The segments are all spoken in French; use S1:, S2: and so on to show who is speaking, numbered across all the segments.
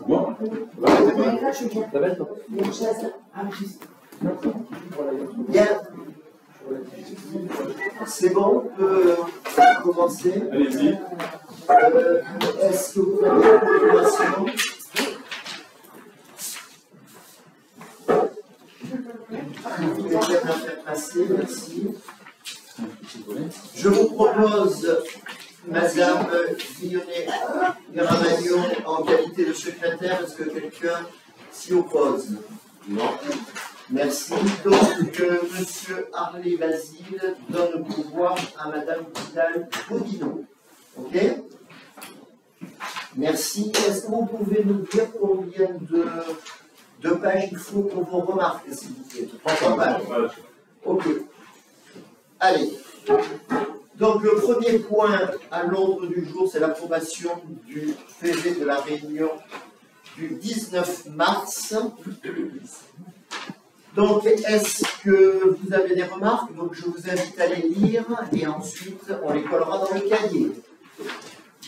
S1: Bon.
S2: Bien. C'est bon, on peut commencer.
S1: Allez-y.
S2: Est-ce que vous avez une confirmation? Vous pouvez bien la faire passer, merci. Je vous propose, Madame Guillonet-Garamagnon, en qualité de secrétaire, est-ce que quelqu'un s'y oppose? Non. Merci. Donc, Monsieur Harley Basile donne le pouvoir à Madame Vidal-Bodino. OK? Merci. Est-ce que vous pouvez nous dire combien de pages il faut pour vos remarques, s'il vous plaît? 300 pages. OK. Allez. Donc, le premier point à l'ordre du jour, c'est l'approbation du PV de la réunion du 19 mars. Donc, est-ce que vous avez des remarques? Donc, je vous invite à les lire et ensuite, on les collera dans le cahier.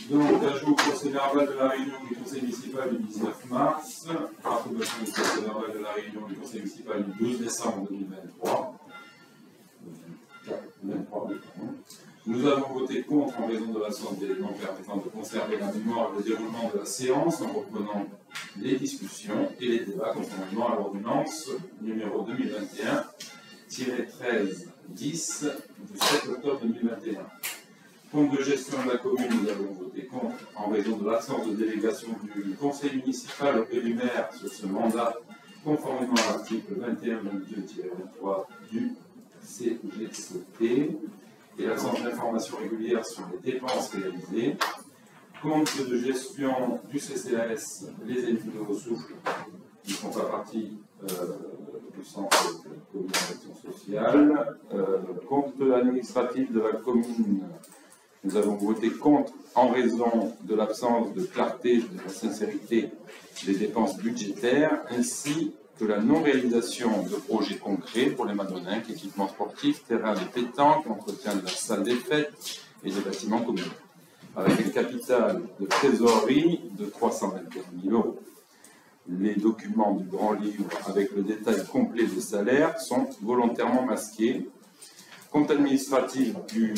S1: Donc, ajout au procès verbal de la réunion du conseil municipal du 19 mars, approbation du procès verbal de la réunion du conseil municipal du 12 décembre 2023. Nous avons voté contre en raison de l'absence d'éléments permettant de conserver la mémoire et le déroulement de la séance en reprenant les discussions et les débats conformément à l'ordonnance numéro 2021-13-10 du 7 octobre 2021. Compte de gestion de la commune, nous avons voté contre en raison de l'absence de délégation du conseil municipal au élu maire sur ce mandat, conformément à l'article 21-22-23 du CGCT, et l'absence d'informations régulières sur les dépenses réalisées. Compte de gestion du CCAS, les élus de Haut-Souffle qui ne font pas partie du centre de communication sociale. Compte administratif de la commune, nous avons voté contre en raison de l'absence de clarté, de la sincérité des dépenses budgétaires, ainsi que la non-réalisation de projets concrets pour les Madoninques, équipements sportifs, terrains de pétanque, entretien de la salle des fêtes et des bâtiments communaux, avec un capital de trésorerie de 321 000 €. Les documents du grand livre avec le détail complet des salaires sont volontairement masqués. Compte administratif du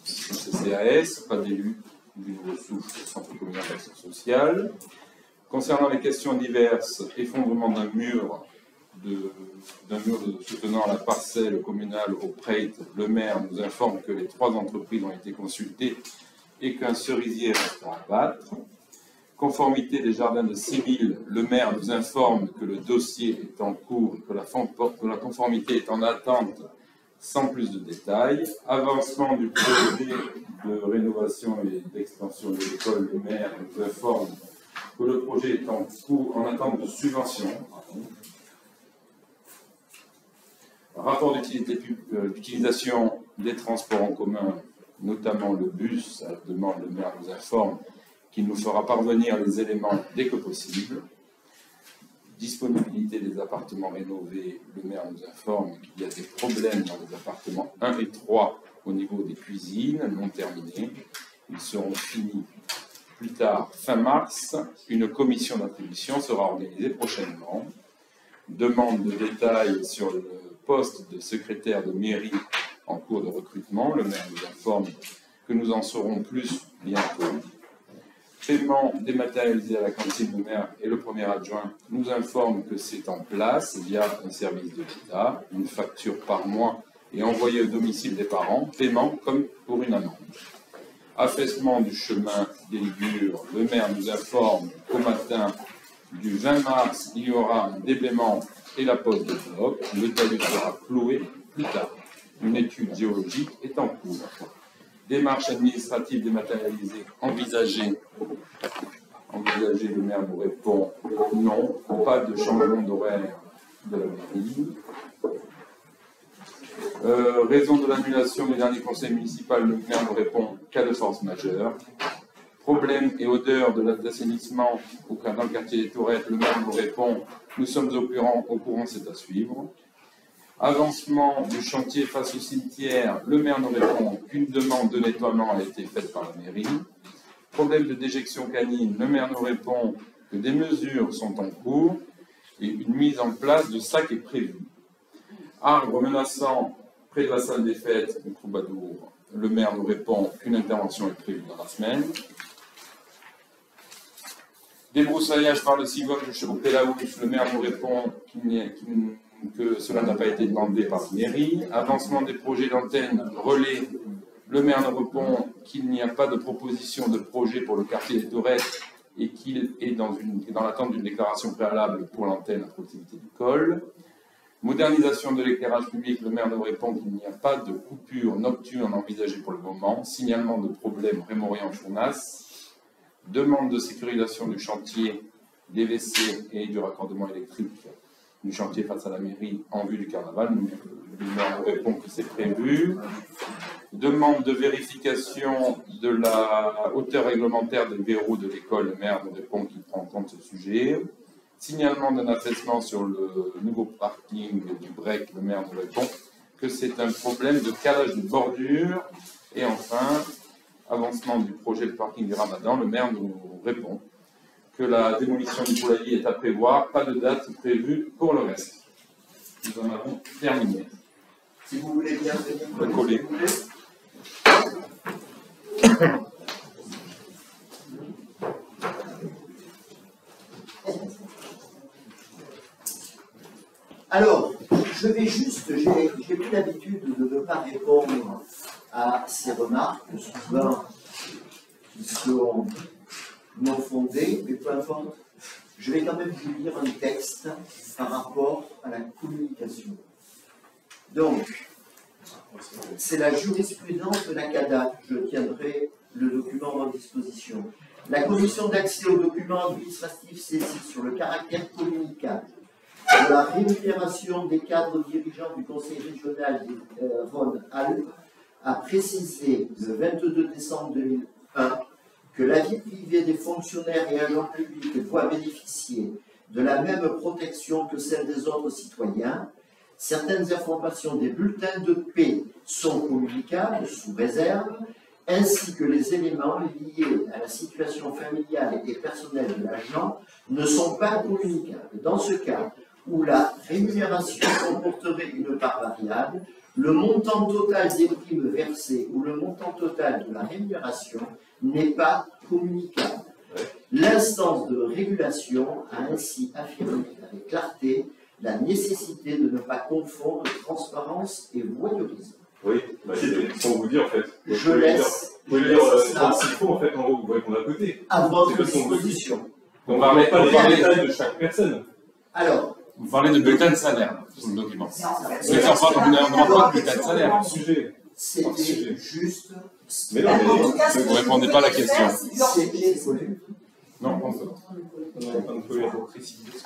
S1: CCAS, pas d'élu du nouveau souffle, centre communal d'action sociale. Concernant les questions diverses, effondrement d'un mur soutenant la parcelle communale au Preit, le maire nous informe que les 3 entreprises ont été consultées et qu'un cerisier reste à abattre. Conformité des jardins de Sibylle, le maire nous informe que le dossier est en cours et que la conformité est en attente sans plus de détails. Avancement du projet de rénovation et d'extension de l'école, le maire nous informe que le projet est en cours, en attente de subvention. Rapport d'utilisation des transports en commun, notamment le bus, à la demande, le maire nous informe qu'il nous fera parvenir les éléments dès que possible. Disponibilité des appartements rénovés, le maire nous informe qu'il y a des problèmes dans les appartements 1 et 3 au niveau des cuisines non terminés. Ils seront finis plus tard, fin mars. Une commission d'attribution sera organisée prochainement. Demande de détails sur le poste de secrétaire de mairie en cours de recrutement. Le maire nous informe que nous en saurons plus bientôt. Paiement dématérialisé à la cantine, le maire et le premier adjoint nous informent que c'est en place via un service de l'État, une facture par mois et envoyée au domicile des parents, paiement comme pour une amende. Affaissement du chemin des Ligures, le maire nous informe qu'au matin du 20 mars, il y aura un déblaiement et la pose de bloc. Le talus sera cloué plus tard. Une étude géologique est en cours. Démarche administrative dématérialisée envisagée. Le maire nous répond non, pas de changement d'horaire de la mairie. Raison de l'annulation du dernier conseil municipal, le maire nous répond cas de force majeure. Problème et odeur de l'assainissement dans le quartier des Tourettes, le maire nous répond nous sommes au courant, c'est à suivre. Avancement du chantier face au cimetière, le maire nous répond qu'une demande de nettoiement a été faite par la mairie. Problème de déjection canine, le maire nous répond que des mesures sont en cours et une mise en place de sacs est prévue. Arbre menaçant près de la salle des fêtes, le Troubadour, le maire nous répond qu'une intervention est prévue dans la semaine. Débroussaillage par le Civol au Pélaouche, le maire nous répond que cela n'a pas été demandé par la mairie. Avancement des projets d'antenne relais, le maire nous répond qu'il n'y a pas de proposition de projet pour le quartier des Torettes et qu'il est dans l'attente d'une déclaration préalable pour l'antenne à proximité du col. Modernisation de l'éclairage public, le maire nous répond qu'il n'y a pas de coupure nocturne envisagée pour le moment. Signalement de problème Rémorien-Chournas. Demande de sécurisation du chantier des WC et du raccordement électrique du chantier face à la mairie en vue du carnaval. Le maire nous répond que c'est prévu. Demande de vérification de la hauteur réglementaire des verrous de l'école. Le maire nous répond qu'il prend en compte ce sujet. Signalement d'un affaissement sur le nouveau parking du Brec. Le maire nous répond que c'est un problème de calage de bordure. Et enfin, avancement du projet de parking du Ramadan. Le maire nous répond que la démolition du poulailler est à prévoir. Pas de date prévue pour le reste. Nous en avons terminé.
S2: Si vous voulez bien venir
S1: coller.
S2: Alors, je vais juste, j'ai pris l'habitude de ne pas répondre à ces remarques, souvent qui sont non fondées, mais peu importe. Je vais quand même vous lire un texte par rapport à la communication. Donc, c'est la jurisprudence de la CADA. Je tiendrai le document en disposition. La commission d'accès aux documents administratifs saisis sur le caractère communicable de la rémunération des cadres dirigeants du Conseil régional des Rhône-Alpes a précisé le 22 décembre 2001 que la vie privée des fonctionnaires et agents publics doit bénéficier de la même protection que celle des autres citoyens. Certaines informations des bulletins de paie sont communicables sous réserve, ainsi que les éléments liés à la situation familiale et personnelle de l'agent ne sont pas communicables. Dans ce cas où la rémunération comporterait une part variable, le montant total des primes versées ou le montant total de la rémunération n'est pas communicable. L'instance de régulation a ainsi affirmé avec clarté la nécessité de ne pas confondre transparence et voyeurisme.
S3: Oui, bah c'est pour vous dire en fait.
S2: Je laisse.
S3: Vous pouvez lire s'il faut en fait, en gros, vous répondez à côté.
S2: À votre disposition.
S3: On va remettre pas les détails de chaque personne.
S2: Alors.
S1: Vous parlez de bulletin de salaire sur le document. On ne demande pas de bulletin de salaire.
S2: C'était juste.
S3: Mais non, mais
S1: vous ne répondez pas à la question. Non, on
S3: est en train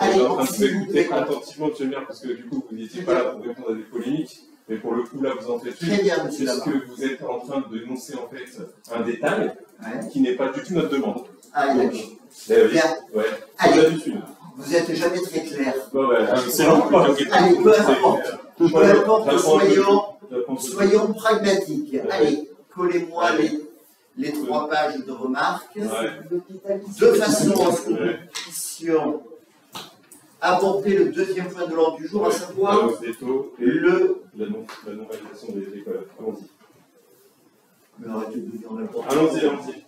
S3: de vous écouter attentivement, monsieur le maire, parce que du coup, vous n'étiez pas là pour répondre à des polémiques, mais pour le coup, là, vous en faites une. Puisque vous êtes en train de dénoncer, en fait, un détail qui n'est pas du tout notre demande.
S2: Ah, d'accord.
S3: Ouais,
S2: allez,
S3: l'habitude.
S2: Vous n'êtes jamais très clair.
S3: C'est long.
S2: Allez, peu importe. Peu importe, soyons pragmatiques.
S3: Ouais.
S2: Allez, collez-moi les 3 pages de remarques, de façon à ce que nous puissions aborder le deuxième point de l'ordre du jour, à savoir
S3: la hausse des taux et la non-validation des écoles. Allons-y.
S2: Mais arrêtez de dire n'importe quoi.
S3: Allons-y.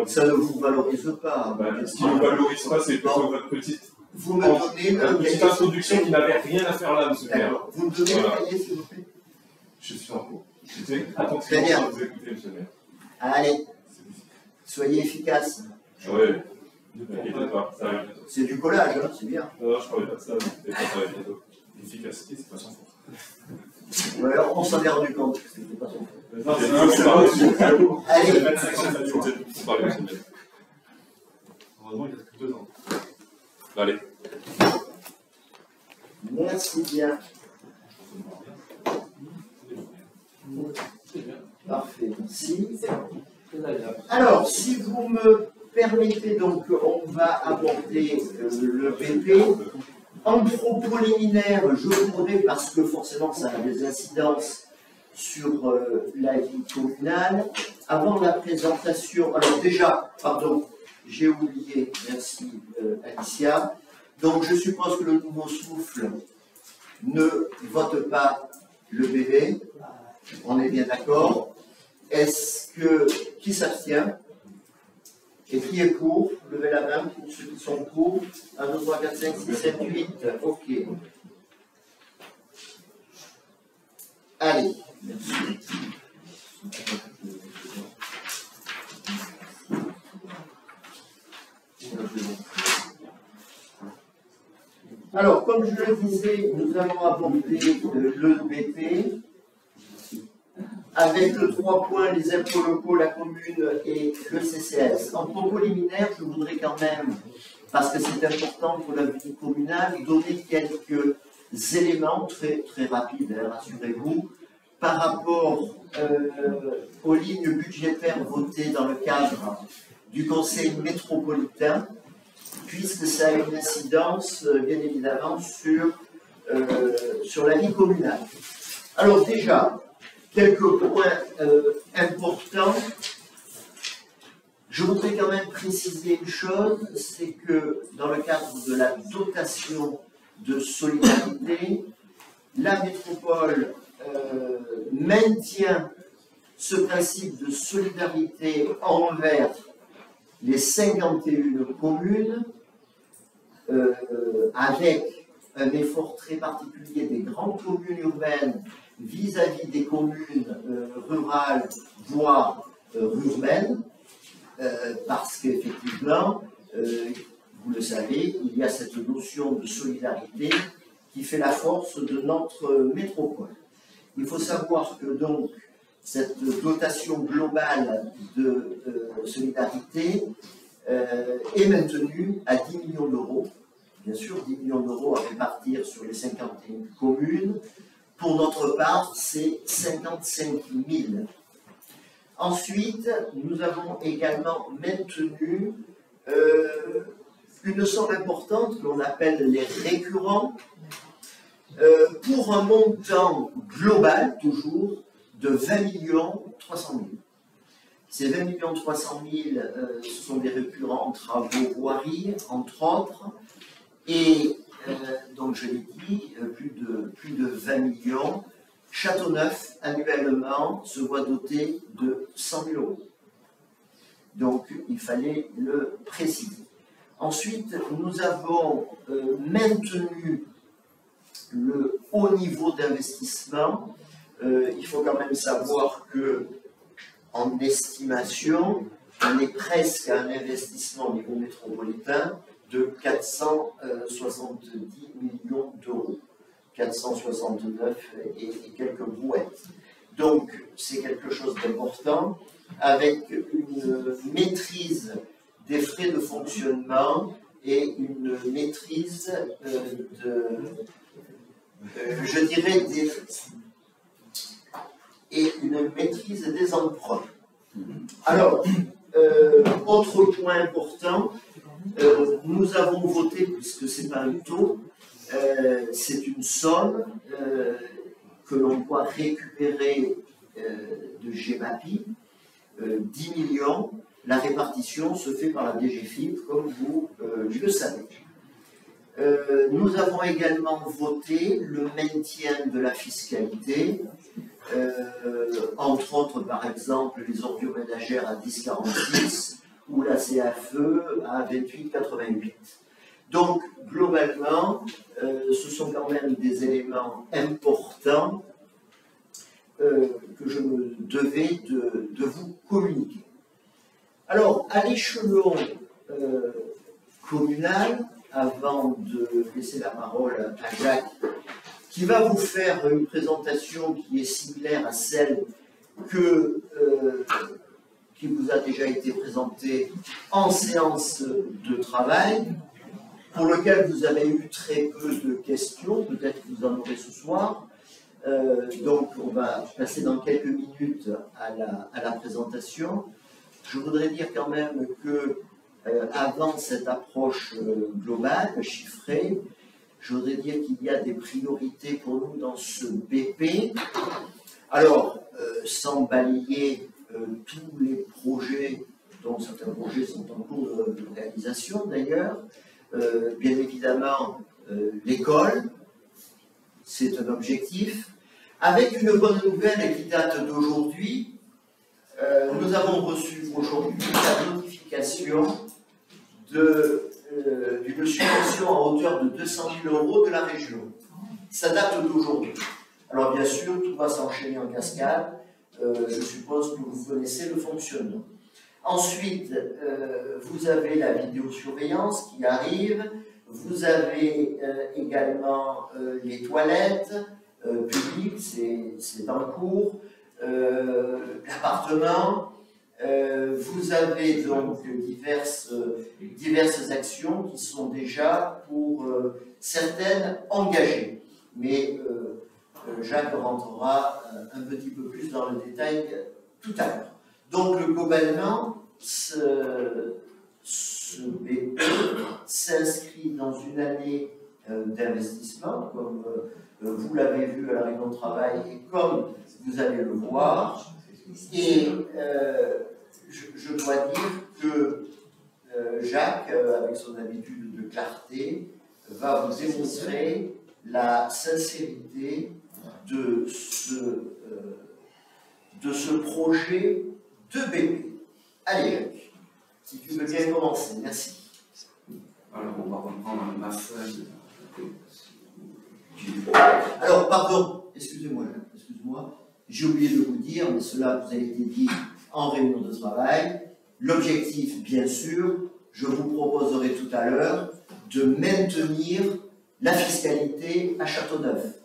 S2: Ça ne vous valorise pas.
S3: Ce qui ne vous valorise pas, c'est plutôt votre petite
S2: introduction
S3: qui n'avait rien à faire là, monsieur le maire.
S2: Vous me donnez le cahier, s'il vous plaît.
S3: Je suis en cours. J'étais attentivement à vous écouter, monsieur le maire.
S2: Allez, soyez efficaces.
S3: Oui, ne t'inquiétez pas, ça arrive bientôt.
S2: C'est du collage, hein, c'est bien.
S3: Non, je ne parlais pas de ça, mais ça arrive bientôt. L'efficacité, c'est pas son faute.
S2: Ouais, on s'en est rendu compte que c'était pas son faute.
S3: Non, c'est pas possible.
S2: Allez.
S3: Heureusement, il reste que 2 ans.
S1: Allez.
S2: Merci bien. Parfait, merci. Alors, si vous me permettez, donc, on va aborder le BP. En propos liminaire, je voudrais, parce que forcément ça a des incidences sur la vie communale. Avant la présentation, alors déjà, pardon, j'ai oublié, merci Alicia. Donc je suppose que le nouveau souffle ne vote pas le bébé, on est bien d'accord. Est-ce que, qui s'abstient? Et qui est pour? Levez la main pour ceux qui sont pour. 1, 2, 3, 4, 5, 6, 7, 8. Ok. Allez. Merci. Alors, comme je le disais, nous allons aborder le BP avec 3 points, les impôts locaux, la commune et le CCS. En propos liminaire, je voudrais quand même, parce que c'est important pour la vie communale, donner quelques éléments très rapides, hein, rassurez-vous, par rapport aux lignes budgétaires votées dans le cadre du Conseil métropolitain, puisque ça a une incidence, bien évidemment, sur la vie communale. Alors déjà, quelques points importants. Je voudrais quand même préciser une chose, c'est que dans le cadre de la dotation de solidarité, la métropole maintient ce principe de solidarité envers les 51 communes, avec un effort très particulier des grandes communes urbaines vis-à-vis des communes rurales, voire rurbaines, parce qu'effectivement, vous le savez, il y a cette notion de solidarité qui fait la force de notre métropole. Il faut savoir que donc cette dotation globale de solidarité est maintenue à 10 millions d'euros. Bien sûr, 10 millions d'euros à répartir sur les 51 communes. Pour notre part, c'est 55 000. Ensuite, nous avons également maintenu une somme importante que l'on appelle les récurrents, pour un montant global, toujours, de 20 300 000. Ces 20 300 000, ce sont des récurrents travaux voirie, entre autres, et donc je l'ai dit, plus de 20 millions. Châteauneuf, annuellement, se voit doté de 100 000 euros. Donc, il fallait le préciser. Ensuite, nous avons maintenu le haut niveau d'investissement. Il faut quand même savoir que, en estimation, on est presque à un investissement au niveau métropolitain de 470 millions d'euros. 469 et quelques brouettes. Donc, c'est quelque chose d'important, avec une maîtrise des frais de fonctionnement et une maîtrise je dirais, une maîtrise des emprunts. Alors, autre point important, nous avons voté, puisque ce n'est pas un taux, c'est une somme que l'on doit récupérer de GEMAPI, 10 millions. La répartition se fait par la DGFiP, comme vous le savez. Nous avons également voté le maintien de la fiscalité, entre autres, par exemple, les ordures ménagères à 10,46 ou la CFE à 28,88. Donc, globalement, ce sont quand même des éléments importants que je me devais de vous communiquer. Alors, à l'échelon communal, avant de laisser la parole à Jacques, qui va vous faire une présentation qui est similaire à celle qui vous a déjà été présentée en séance de travail, pour lequel vous avez eu très peu de questions, peut-être que vous en aurez ce soir. Donc, on va passer dans quelques minutes à la présentation. Je voudrais dire quand même que, avant cette approche globale, chiffrée, je voudrais dire qu'il y a des priorités pour nous dans ce BP. Alors, sans balayer tous les projets, dont certains projets sont en cours de réalisation d'ailleurs, bien évidemment, l'école, c'est un objectif. Avec une bonne nouvelle qui date d'aujourd'hui, nous avons reçu aujourd'hui la notification d'une subvention à hauteur de 200 000 € de la région. Ça date d'aujourd'hui. Alors bien sûr, tout va s'enchaîner en cascade. Je suppose que vous connaissez le fonctionnement. Ensuite, vous avez la vidéosurveillance qui arrive. Vous avez également les toilettes publiques, c'est en cours. L'appartement. Vous avez donc diverses actions qui sont déjà, pour certaines, engagées. Mais Jacques rentrera un petit peu plus dans le détail tout à l'heure. Donc, globalement, ce BP s'inscrit dans une année d'investissement, comme vous l'avez vu à la réunion de travail et comme vous allez le voir. Et je dois dire que Jacques, avec son habitude de clarté, va vous démontrer la sincérité de ce projet de BP. Allez, Jacques, si tu veux bien commencer, merci.
S4: Alors, on va reprendre ma feuille.
S2: Alors, pardon, excusez-moi, j'ai oublié de vous dire, mais cela vous a été dit en réunion de travail. L'objectif, bien sûr, je vous proposerai tout à l'heure de maintenir la fiscalité à Châteauneuf.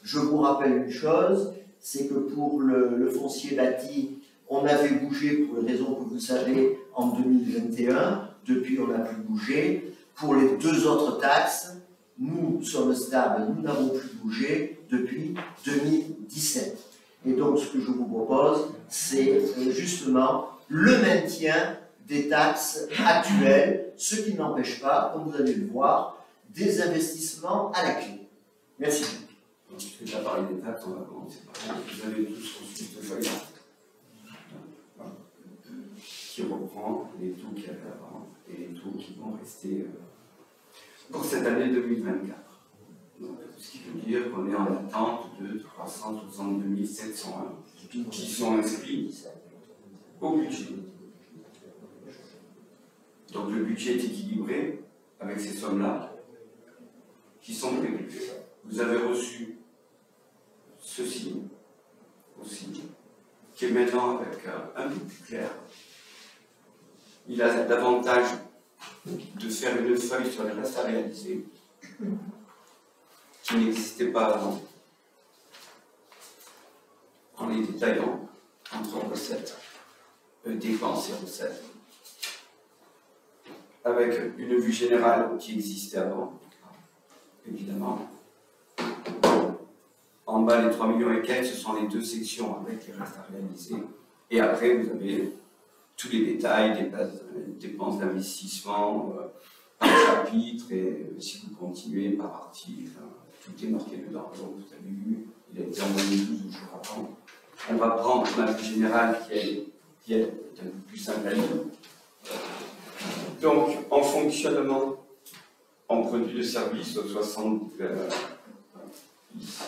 S2: Je vous rappelle une chose, c'est que pour le foncier bâti, on avait bougé pour les raisons que vous savez en 2021, depuis on n'a plus bougé. Pour les deux autres taxes, nous sommes stables, nous n'avons plus bougé depuis 2017. Et donc ce que je vous propose, c'est justement le maintien des taxes actuelles, ce qui n'empêche pas, comme vous allez le voir, des investissements à la clé. Merci.
S4: Je vais déjà parler des taxes, on va commencer par là. Vous avez tous reçu cette feuille qui reprend les taux qu'il y avait avant et les taux qui vont rester pour cette année 2024. Donc, ce qui veut dire qu'on est en attente de 362 701 qui sont inscrits au budget. Donc le budget est équilibré avec ces sommes-là qui sont prévues. Vous avez reçu ceci aussi, qui est maintenant avec un peu plus clair. Il a l'avantage de faire une feuille sur les restes à réaliser qui n'existait pas avant, en les détaillant entre recettes, dépenses et recettes, avec une vue générale qui existait avant, évidemment. En bas, les 3 millions et quelques, ce sont les deux sections avec les restes à réaliser. Et après, vous avez tous les détails, dépenses d'investissement par chapitre, et si vous continuez par article, tout est marqué dedans. Donc vous avez vu, il a été envoyé 12 jours avant. On va prendre la vue générale qui est un peu plus simple à lire. Donc, en fonctionnement, en produit de service, 60, ici,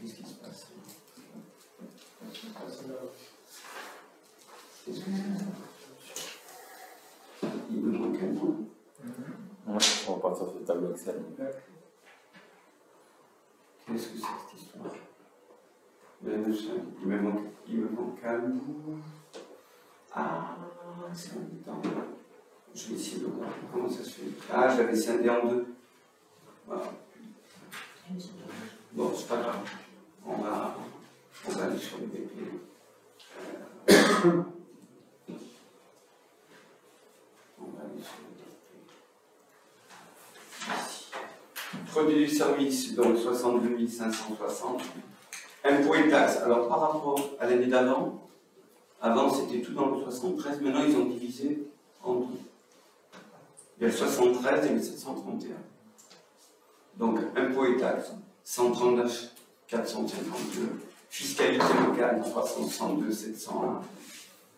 S4: qu'est-ce qui se passe? Il me manque un mot.
S3: Ouais, on va partir sur le tableau Excel.
S4: Qu'est-ce que c'est cette histoire? Il me manque un mot. Ah, c'est embêtant. Je vais essayer de voir comment ça se fait. Ah, j'avais scindé en deux. Voilà. Bon, c'est pas grave. On va aller sur le BP. On va aller sur le BP. Ici. Produit du service, donc 62 560. Impôts et taxes. Alors, par rapport à l'année d'avant, avant c'était tout dans le 73, maintenant ils ont divisé en deux. Il y a le 73 et le 731. Donc, impôts et taxes, 139 452, fiscalité locale 362 701,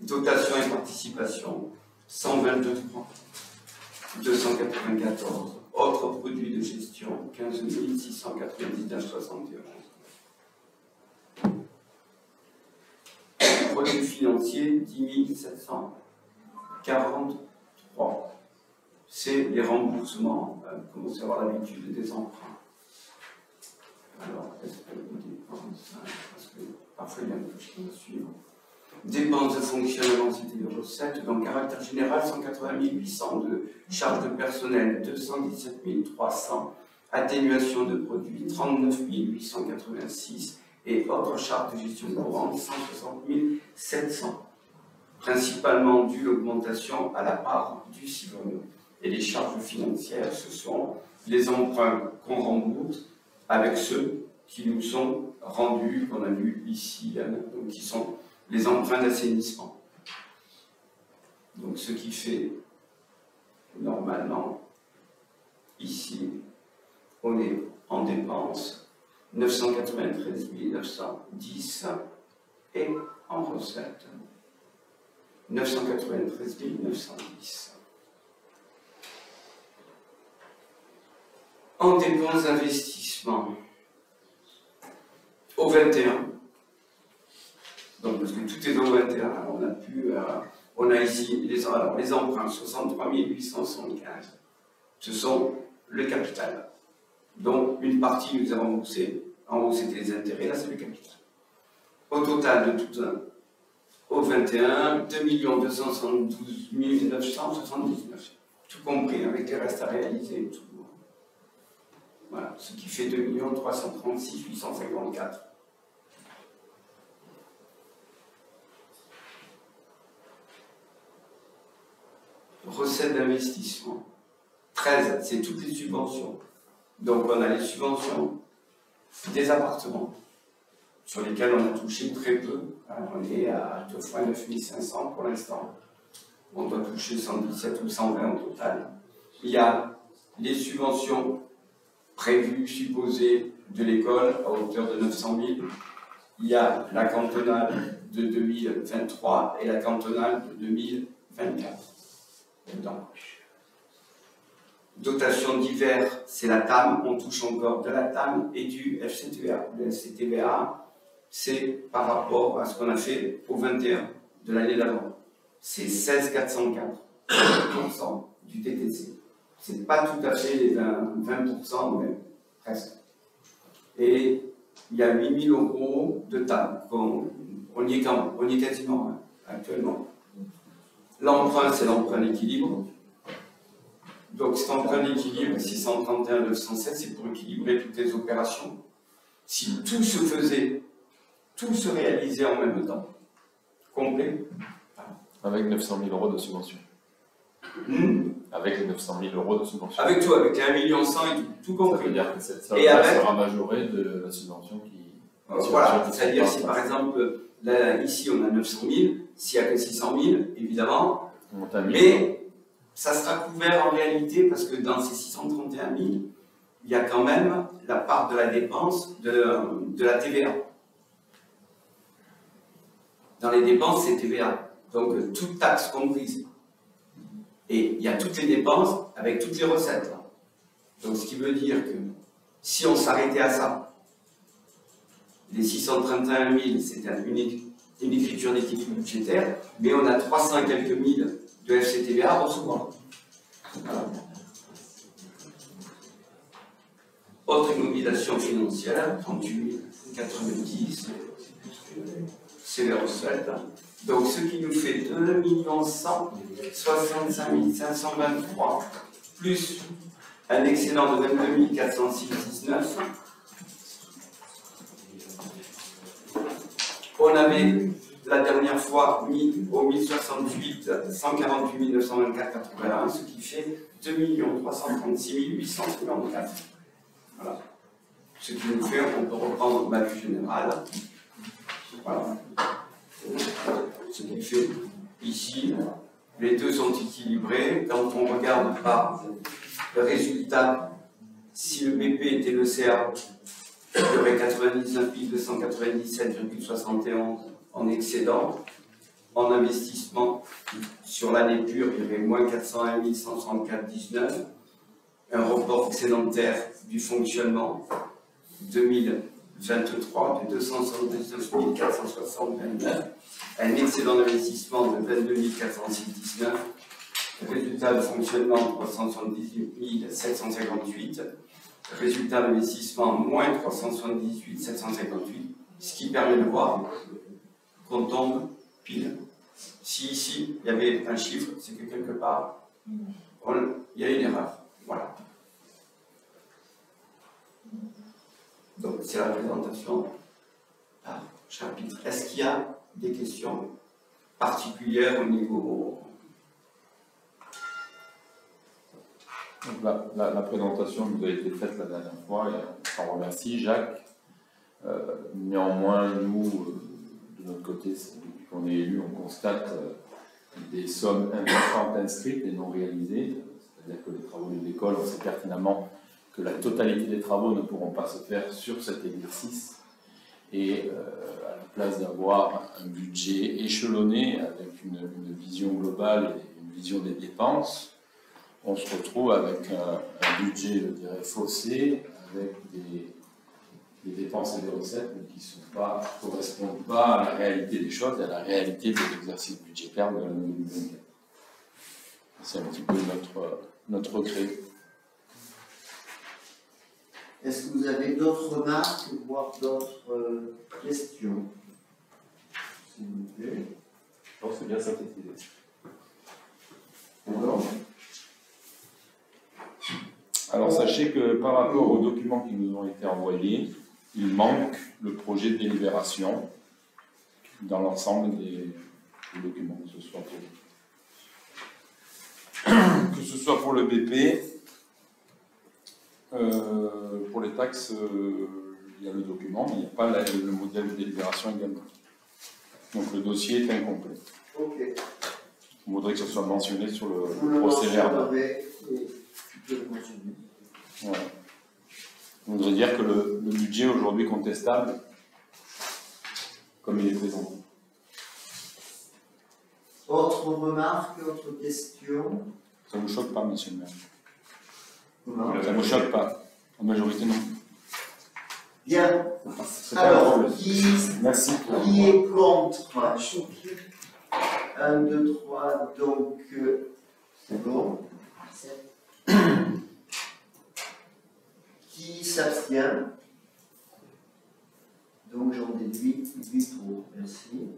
S4: dotation et participation 122 294, autres produits de gestion 15 699 71. Produits financiers 10 743. C'est les remboursements, comme vous savez avoir l'habitude des emprunts. Alors, est-ce que vous dépensez, parce que parfois il y a une touche qui me suivre. Dépenses de fonctionnement, c'était les recettes. Donc, caractère général, 180 802. Charges de personnel, 217 300. Atténuation de produits, 39 886. Et autres charges de gestion courante, 160 700. Principalement dû l'augmentation à la part du CIVOM. Et les charges financières, ce sont les emprunts qu'on rembourse avec ceux qui nous sont rendus, qu'on a vu ici, donc qui sont les emprunts d'assainissement. Donc ce qui fait, normalement, ici, on est en dépenses 993 910 et en recettes 993 910. En dépenses d'investissement, au 21, donc parce que tout est au 21, on a ici les emprunts, 63 875, ce sont le capital. Donc une partie nous est remboursée, en haut c'était les intérêts, là c'est le capital. Au total de tout au 21, 2 272 979, tout compris avec les restes à réaliser et tout. Voilà, ce qui fait 2 336 854. Recettes d'investissement. 13, c'est toutes les subventions. Donc on a les subventions des appartements, sur lesquels on a touché très peu. On est à 2 fois 9 500 pour l'instant. On doit toucher 117 ou 120 au total. Il y a les subventions prévues, supposées de l'école à hauteur de 900 000. Il y a la cantonale de 2023 et la cantonale de 2024. Dedans. Dotation d'hiver, c'est la TAM, on touche encore de la TAM et du FCTVA. Le FCTVA, c'est par rapport à ce qu'on a fait au 21 de l'année d'avant. C'est 16 404% du TTC. C'est pas tout à fait les 20%, mais presque. Et il y a 8 000 € de TAM. On y est quasiment actuellement. L'emprunt, c'est l'emprunt d'équilibre. Donc cet emprunt d'équilibre, 631 907, c'est pour équilibrer toutes les opérations. Si tout se faisait, tout se réalisait en même temps, complet.
S3: Avec 900 000 € de subvention. Avec les 900 000 € de subvention.
S4: Avec tout, avec les 1 million 100 et tout compris.
S3: Ça veut dire que cette somme sera majorée de la subvention qui...
S4: Voilà, c'est-à-dire si par exemple, là, ici on a 900 000, s'il n'y a que 600 000, évidemment, mais ça sera couvert en réalité parce que dans ces 631 000, il y a quand même la part de la dépense de la TVA. Dans les dépenses, c'est TVA. Donc, toute taxe comprise. Et il y a toutes les dépenses avec toutes les recettes. Donc, ce qui veut dire que si on s'arrêtait à ça, les 631 000, c'est une écriture d'équilibre budgétaire, mais on a 300 et quelques mille de FCTVA à recevoir. Voilà. Autre immobilisation financière, 38 090, c'est les recettes. Donc ce qui nous fait 2 165 523, plus un excédent de 22 406,19. On avait la dernière fois mis au 1068 148 924,81, ce qui fait 2 336 854. Voilà. Ce qui nous fait, on peut reprendre ma vue générale. Voilà. Ce qui fait ici, les deux sont équilibrés. Quand on regarde par le résultat, si le BP était le CA, il y aurait 99 297,71 en excédent. En investissement, sur l'année pure, il y aurait moins 401 164,19. Un report excédentaire du fonctionnement 2023 de 279 460,29. Un excédent d'investissement de 22 406,19. Résultat de fonctionnement 378 758. Résultat d'investissement moins 378 758. Ce qui permet de voir qu'on tombe pile. Si ici il y avait un chiffre, c'est que quelque part il y a une erreur. Voilà. Donc c'est la présentation par chapitre. Est-ce qu'il y a des questions particulières au niveau...
S5: Donc la présentation nous a été faite la dernière fois et on s'en remercie, Jacques. Néanmoins, nous, de notre côté, depuis qu'on est élu, on constate des sommes importantes inscrites et non réalisées. C'est-à-dire que les travaux de l'école, on sait pertinemment que la totalité des travaux ne pourront pas se faire sur cet exercice. Et à la place d'avoir un budget échelonné avec une vision globale et une vision des dépenses, on se retrouve avec un budget, je dirais, faussé, avec des dépenses et des recettes qui ne correspondent pas à la réalité des choses et à la réalité de l'exercice budgétaire de l'année 2024. C'est un petit peu notre regret.
S2: Est-ce que vous avez d'autres remarques, voire d'autres questions? S'il vous plaît.
S3: Je pense que c'est bien synthétisé.
S5: Alors sachez que par rapport aux documents qui nous ont été envoyés, il manque le projet de délibération dans l'ensemble des documents, que ce soit pour le BP, pour les taxes, il y a le document, mais il n'y a pas le modèle de délibération également. Donc le dossier est incomplet.
S2: Ok.
S5: On voudrait que ce soit mentionné sur le procès verbal. Voilà. On voudrait dire que le budget aujourd'hui contestable, comme il est présenté.
S2: Autre remarque, autre question?
S5: Ça ne vous choque pas, monsieur le maire?
S2: Non.
S5: Ça ne me choque pas. En majorité, non.
S2: Bien. Alors, qui est contre? 1, 2, 3, donc c'est bon. Qui s'abstient? Donc j'en déduis 8 pour. Merci.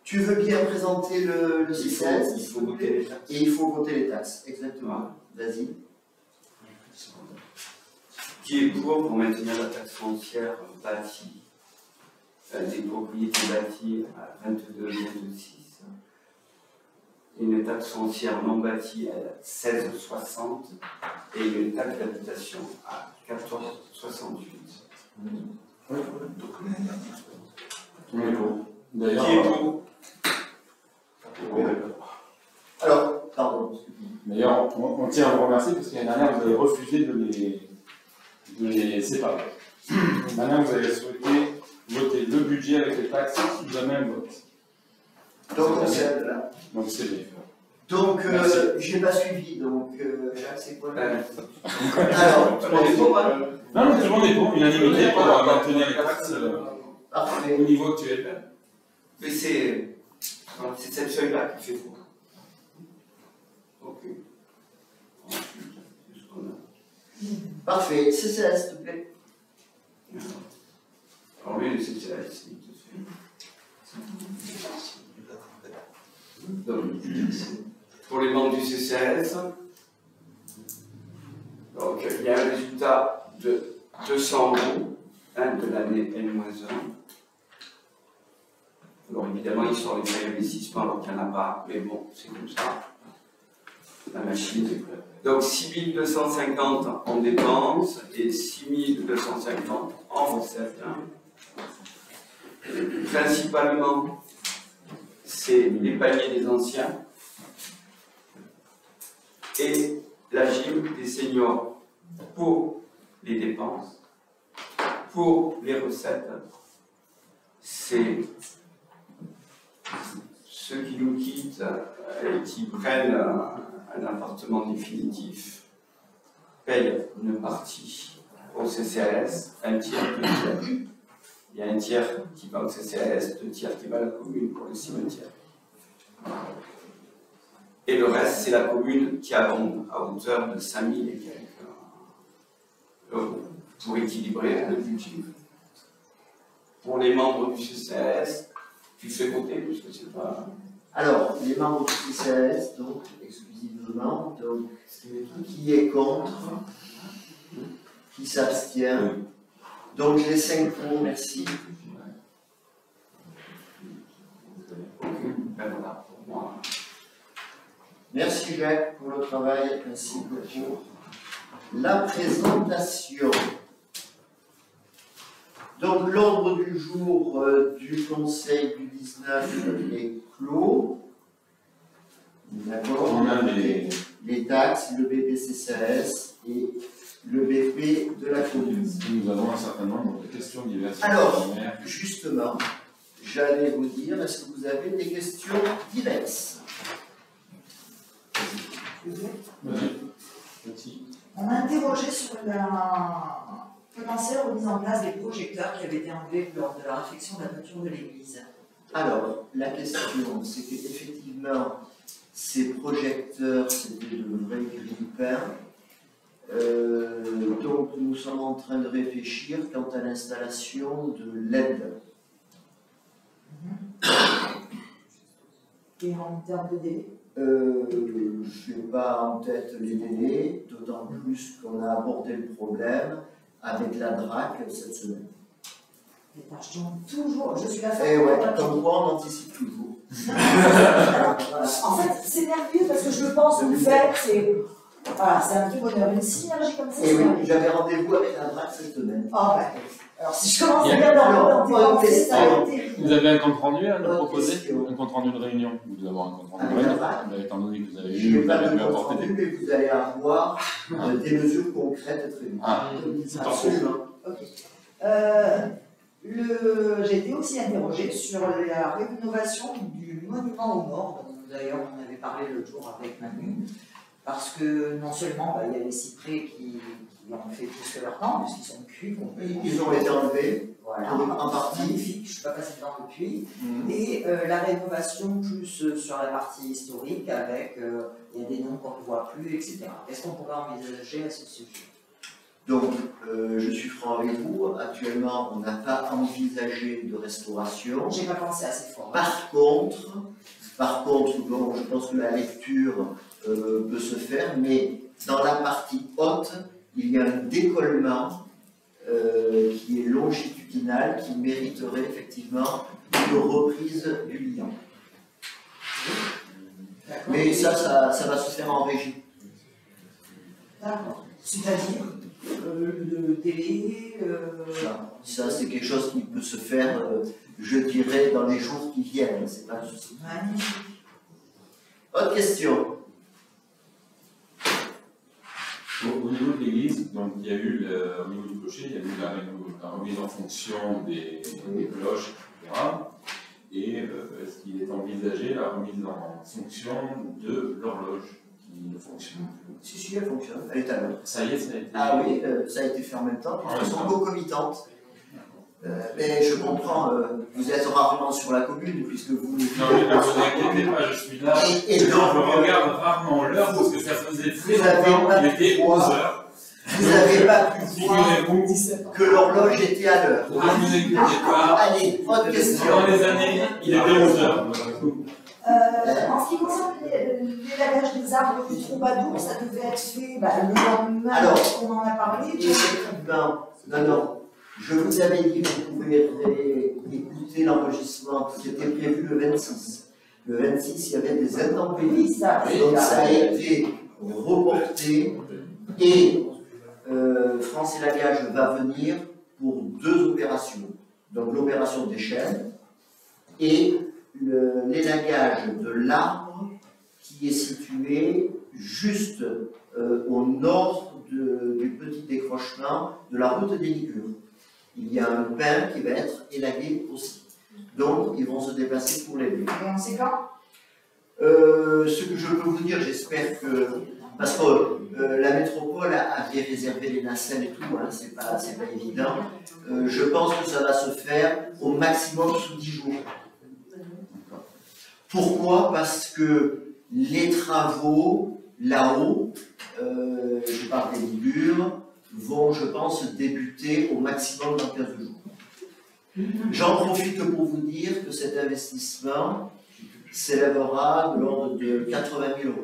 S2: Tu veux bien présenter le système?
S4: Il faut voter les taxes.
S2: Et il faut voter les taxes, exactement. Vas-y.
S4: Qui est pour maintenir la taxe foncière bâtie des propriétés bâties à 22,26 et une taxe foncière non bâtie à 16,60 et une taxe d'habitation à 14,68.
S5: D'ailleurs,
S4: qui est pour?
S2: Alors, pardon.
S5: D'ailleurs, on tient à vous remercier parce que l'année dernière, vous avez refusé de les séparer. Maintenant, vous avez souhaité voter le budget avec les taxes sous le même vote.
S2: Donc, c'est là.
S5: Donc, c'est bien.
S2: Donc, j'ai pas suivi. Donc, Jacques, c'est quoi là?
S4: Alors,
S2: tout le monde est pour, hein?
S5: Non, tout le monde est pour, unanimité pour maintenir les taxes
S2: Parfait.
S5: au niveau actuel.
S4: mais c'est cette feuille-là qui fait faux. Ok.
S2: Parfait. C'est ça, s'il te plaît.
S4: Alors oui, c'est ça. Donc, pour les membres du CCAS, donc il y a un résultat de 200 € de l'année N-1. Alors évidemment, il sort les frais d'investissement alors qu'il n'y en a pas, mais bon, c'est comme ça. La machine. Donc 6250 en dépenses et 6250 en recettes. Principalement, c'est les paniers des anciens. Et la gym des seniors pour les dépenses, pour les recettes, c'est ceux qui nous quittent et qui prennent un appartement définitif payent une partie au CCAS, un tiers, 2 tiers. Il y a un tiers qui va au CCAS, 2 tiers qui va à la commune pour le cimetière. Et le reste, c'est la commune qui abonde à hauteur de 5 000 et quelques euros pour équilibrer le budget. Pour les membres du CCAS, tu fais voter, puisque c'est pas...
S2: Alors, les membres du CCAS, donc, exclusivement, donc, qui est contre, qui s'abstient. Donc, les 5 points, merci.
S4: Voilà, pour moi.
S2: Merci Jacques pour le travail ainsi que pour la présentation. Donc l'ordre du jour du Conseil du 19 est clos. D'accord.
S5: On a
S2: les taxes, le BPCCAS et le BP de la commune.
S5: Nous avons un certain nombre de questions diverses.
S2: Alors, justement, j'allais vous dire, est-ce que vous avez des questions diverses?
S6: On m'a interrogé sur la potentielle remise en place des projecteurs qui avaient été enlevés lors de la réfection de la toiture de l'église.
S2: Alors, la question, c'est qu'effectivement, ces projecteurs, c'était de vrais grille-pains. Donc, nous sommes en train de réfléchir quant à l'installation de LED.
S6: Et en termes de délai?
S2: Je n'ai pas en tête les délais, d'autant plus qu'on a abordé le problème avec la DRAC cette semaine.
S6: Les tâches tombent toujours, je suis la
S2: Et ouais, comme quoi on anticipe toujours.
S6: En fait, c'est merveilleux parce que je le pense, vous faites, c'est voilà, un petit bonheur, une synergie comme ça.
S2: Et oui, j'avais rendez-vous avec la DRAC cette semaine.
S6: Ah ben, alors si je commence à bien dans tes arrêtés.
S5: Vous avez un compte rendu à nous proposer? Un compte rendu de réunion? Vous devez avoir un compte rendu de réunion. Étant donné que vous avez eu, vous avez pu apporter des...
S2: Mais vous allez avoir des mesures concrètes très vite.
S5: Ah,
S2: absolument.
S6: Ok. J'ai été aussi interrogée sur la rénovation du monument aux morts, dont d'ailleurs on avait parlé l'autre jour avec Manu, parce que non seulement il y a les cyprès qui ont fait plus que leur temps, puisqu'ils sont cuits complètement.
S2: Ils ont été enlevés,
S6: voilà,
S2: en partie.
S6: Magnifique, je ne suis pas passée dedans depuis. Et la rénovation plus sur la partie historique, avec il y a des noms qu'on ne voit plus, etc. Qu'est-ce qu'on pourrait envisager à ce sujet?
S2: Donc, je suis franc avec vous, actuellement, on n'a pas envisagé de restauration.
S6: J'ai pas pensé assez fort.
S2: Par contre, bon, je pense que la lecture peut se faire, mais dans la partie haute, il y a un décollement qui est longitudinal, qui mériterait effectivement une reprise du liant. Mais ça va se faire en régie.
S6: D'accord. C'est-à-dire le délai
S2: Ça, c'est quelque chose qui peut se faire, je dirais, dans les jours qui viennent. C'est pas un souci. Autre question?
S5: Au niveau de l'église, donc il y a eu, au niveau du clocher, il y a eu la remise en fonction des cloches, etc. Et est-ce qu'il est envisagé la remise en fonction de l'horloge qui ne fonctionne plus?
S2: Si, elle fonctionne, elle est à l'heure.
S5: Ça y est, ça a été...
S2: Ah oui, ça a été fait en même temps, elles sont concomitantes. Mais je comprends, vous êtes rarement sur la commune puisque vous...
S5: Non mais ne vous inquiétez pas, je suis là.
S2: Et donc,
S5: je regarde rarement l'heure parce que ça faisait très longtemps qu'il était 11 h.
S2: Vous n'avez pas pu voir que l'horloge était à l'heure.
S5: Ne vous inquiétez pas.
S2: Allez, autre question.
S5: Dans les années, il était 11 h.
S6: En ce qui concerne l'élagage des arbres du troubadour, ça devait être fait le lendemain.
S2: Alors,
S6: on en a parlé.
S2: Non. Je vous avais dit que vous pouvez écouter l'enregistrement qui était prévu le 26. Le 26, il y avait des intempéries. Donc ça a été reporté et France Élagage va venir pour 2 opérations. Donc l'opération des chênes et l'élagage de l'arbre qui est situé juste au nord du petit décrochement de la route des Ligures. Il y a un pain qui va être élagué aussi. Donc, ils vont se déplacer pour l'aider.
S6: Et on sait quand?
S2: Ce que je peux vous dire, j'espère que... Parce que la métropole avait réservé les nacelles et tout, hein, c'est pas évident. Je pense que ça va se faire au maximum sous 10 jours. Pourquoi? Parce que les travaux là-haut, je parle des Ligures, vont, je pense, débuter au maximum dans 15 jours. J'en profite pour vous dire que cet investissement s'élèvera de l'ordre de 80 000 €,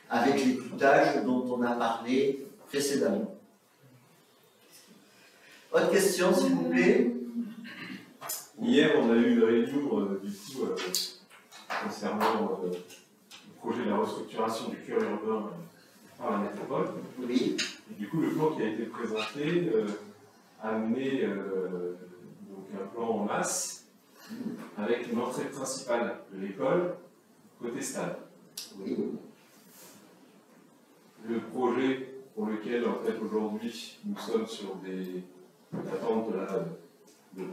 S2: avec les cloutages dont on a parlé précédemment. Autre question, s'il vous plaît?
S3: Hier, on a eu une réunion concernant le projet de la restructuration du cœur urbain par la métropole.
S2: Oui.
S3: Et du coup, le plan qui a été présenté a amené donc un plan en masse avec une entrée principale de l'école côté stade.
S2: Oui.
S3: Le projet pour lequel, en fait, aujourd'hui, nous sommes sur des attentes de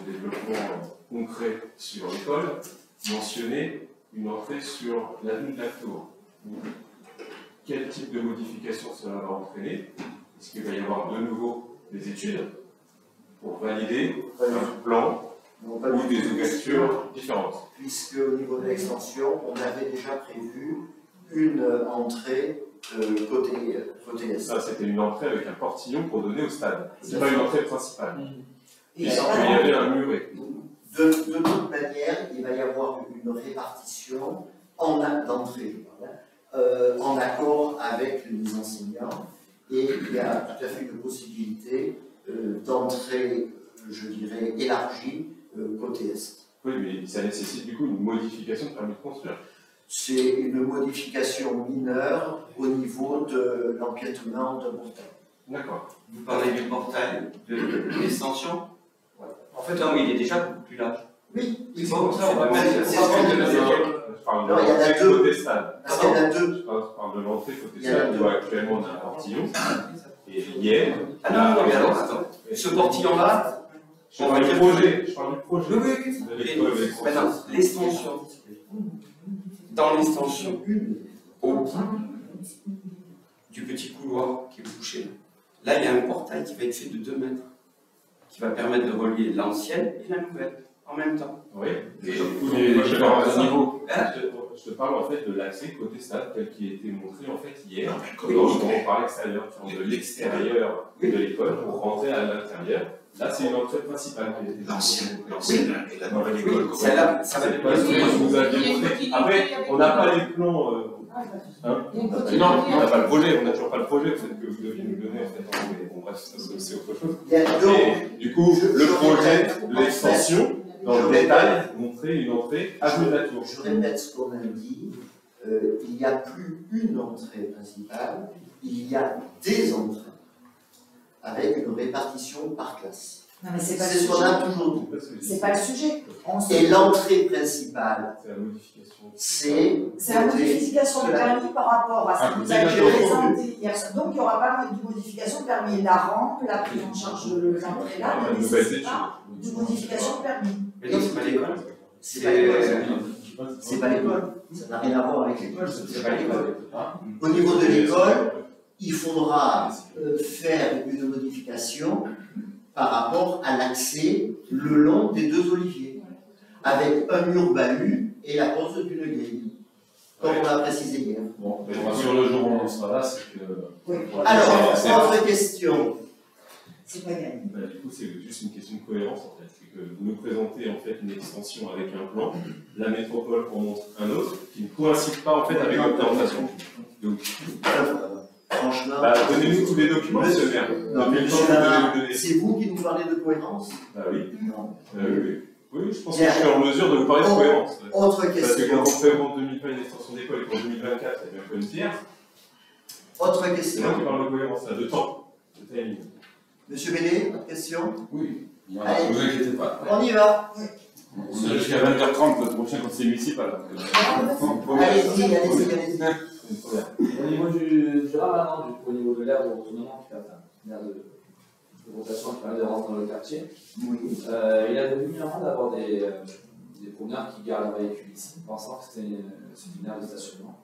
S3: développement concret sur l'école, mentionnait une entrée sur l'avenue de la Tour. Quel type de modification cela va entraîner? Est-ce qu'il va y avoir de nouveau des études pour valider un plan ou des ouvertures différentes?
S2: Puisque au niveau de l'extension, on avait déjà prévu une entrée côté est.
S3: Ça, c'était une entrée avec un portillon pour donner au stade. C'est pas une entrée principale.
S2: Et
S3: il y avait un muret.
S2: De toute manière, il va y avoir une répartition d'entrée, en accord avec les enseignants, et il y a tout à fait une possibilité d'entrée, je dirais, élargie côté est.
S3: Oui, mais ça nécessite du coup une modification de permis de construire.
S2: C'est une modification mineure au niveau de l'empiètement de portail.
S3: D'accord.
S4: Vous parlez du portail de l'extension? En fait, non, il est déjà beaucoup plus large.
S2: Oui,
S4: C'est pas comme ça, on va mettre.
S3: Je parle de
S2: non, il y en a
S3: l'entrée
S2: deux.
S3: côté stade.
S2: Parce qu'il y en a deux.
S3: Je parle de l'entrée côté stade où actuellement on a un portillon. Et hier.
S4: Ah non, mais alors, attends. Ce portillon-là,
S3: je parle du projet. Je parle du projet.
S4: Oui, oui,
S3: De l'école de l'extension.
S4: maintenant, l'extension. Dans l'extension, au bout du petit couloir qui est bouché, là, il y a un portail qui va être fait de 2 mètres, qui va permettre de relier l'ancienne et la nouvelle en même temps.
S3: Oui, je parle à niveau. Je te parle en fait de l'accès côté stade tel qu'il a été montré en fait hier, par l'extérieur, de l'extérieur de l'école pour rentrer à l'intérieur. Là, c'est une entrée principale.
S7: L'ancienne et la nouvelle école.
S4: Celle-là, ça va être
S3: vous aviez montré. Après, on n'a pas les plans. Non, on n'a pas le projet, on n'a toujours pas le projet, peut-être que vous deviez nous donner en fait. Mais bon, bref, c'est autre chose.
S2: Et
S3: du coup, le projet de l'extension, dans le détail, montrer une entrée avenue de la Tour.
S2: Je répète ce qu'on a dit, il n'y a plus une entrée principale, il y a des entrées, avec une répartition par classe.
S6: Non, mais c'est pas
S2: C'est
S6: le
S2: ce qu'on a
S6: sujet.
S2: toujours dit.
S6: C'est pas le sujet.
S2: Et l'entrée principale,
S3: C'est la modification.
S6: C'est la modification de permis par rapport à ce que vous avez présenté hier. Donc il n'y aura pas de modification de permis. La rampe, la prise en charge de l'entrée là, ne nécessite pas de modification de permis.
S4: Mais non, c'est pas l'école.
S2: c'est pas l'école. Ça n'a rien à voir avec l'école.
S4: C'est pas l'école.
S2: Au niveau de l'école, il faudra faire une modification par rapport à l'accès le long des 2 oliviers, avec un mur bahut et la pose d'une grille, comme on l'a précisé hier.
S5: Bon, sur le jour où on en sera là, c'est que.
S6: Oui.
S2: Alors, autre question.
S6: C'est pas gagné.
S3: Du coup, c'est juste une question de cohérence en fait. C'est que vous nous présentez en fait une extension avec un plan, la métropole en montre un autre, qui ne coïncide pas en fait avec l'implémentation. Donc,
S2: Franchement,
S3: donnez-nous tous les documents, monsieur le maire.
S2: non, mais
S3: Depuis le temps que vous devez nous donner.
S2: c'est vous qui nous parlez de cohérence?
S3: Oui.
S2: Non.
S3: Oui, je pense que je suis en mesure de vous parler de cohérence.
S2: Autre
S3: Parce que
S2: question.
S3: quand on présente 2020 une extension d'école et qu'en 2024, il y a bien une tiers,
S2: Autre
S3: c'est
S2: question.
S3: moi qui parle de cohérence, là, de temps, de timing.
S2: Monsieur Bellé, autre question?
S5: Oui,
S2: Allez.
S5: ne vous inquiétez pas.
S2: On y va.
S5: On a jusqu'à 20h30 le prochain conseil municipal.
S2: Allez-y.
S8: Au niveau du ramadan, au niveau de l'aire de retournement, l'aire de rotation qui permet de rentrer dans le quartier, il a devenu normal d'avoir des promeneurs qui gardent leur véhicule ici, pensant que c'était une aire de stationnement.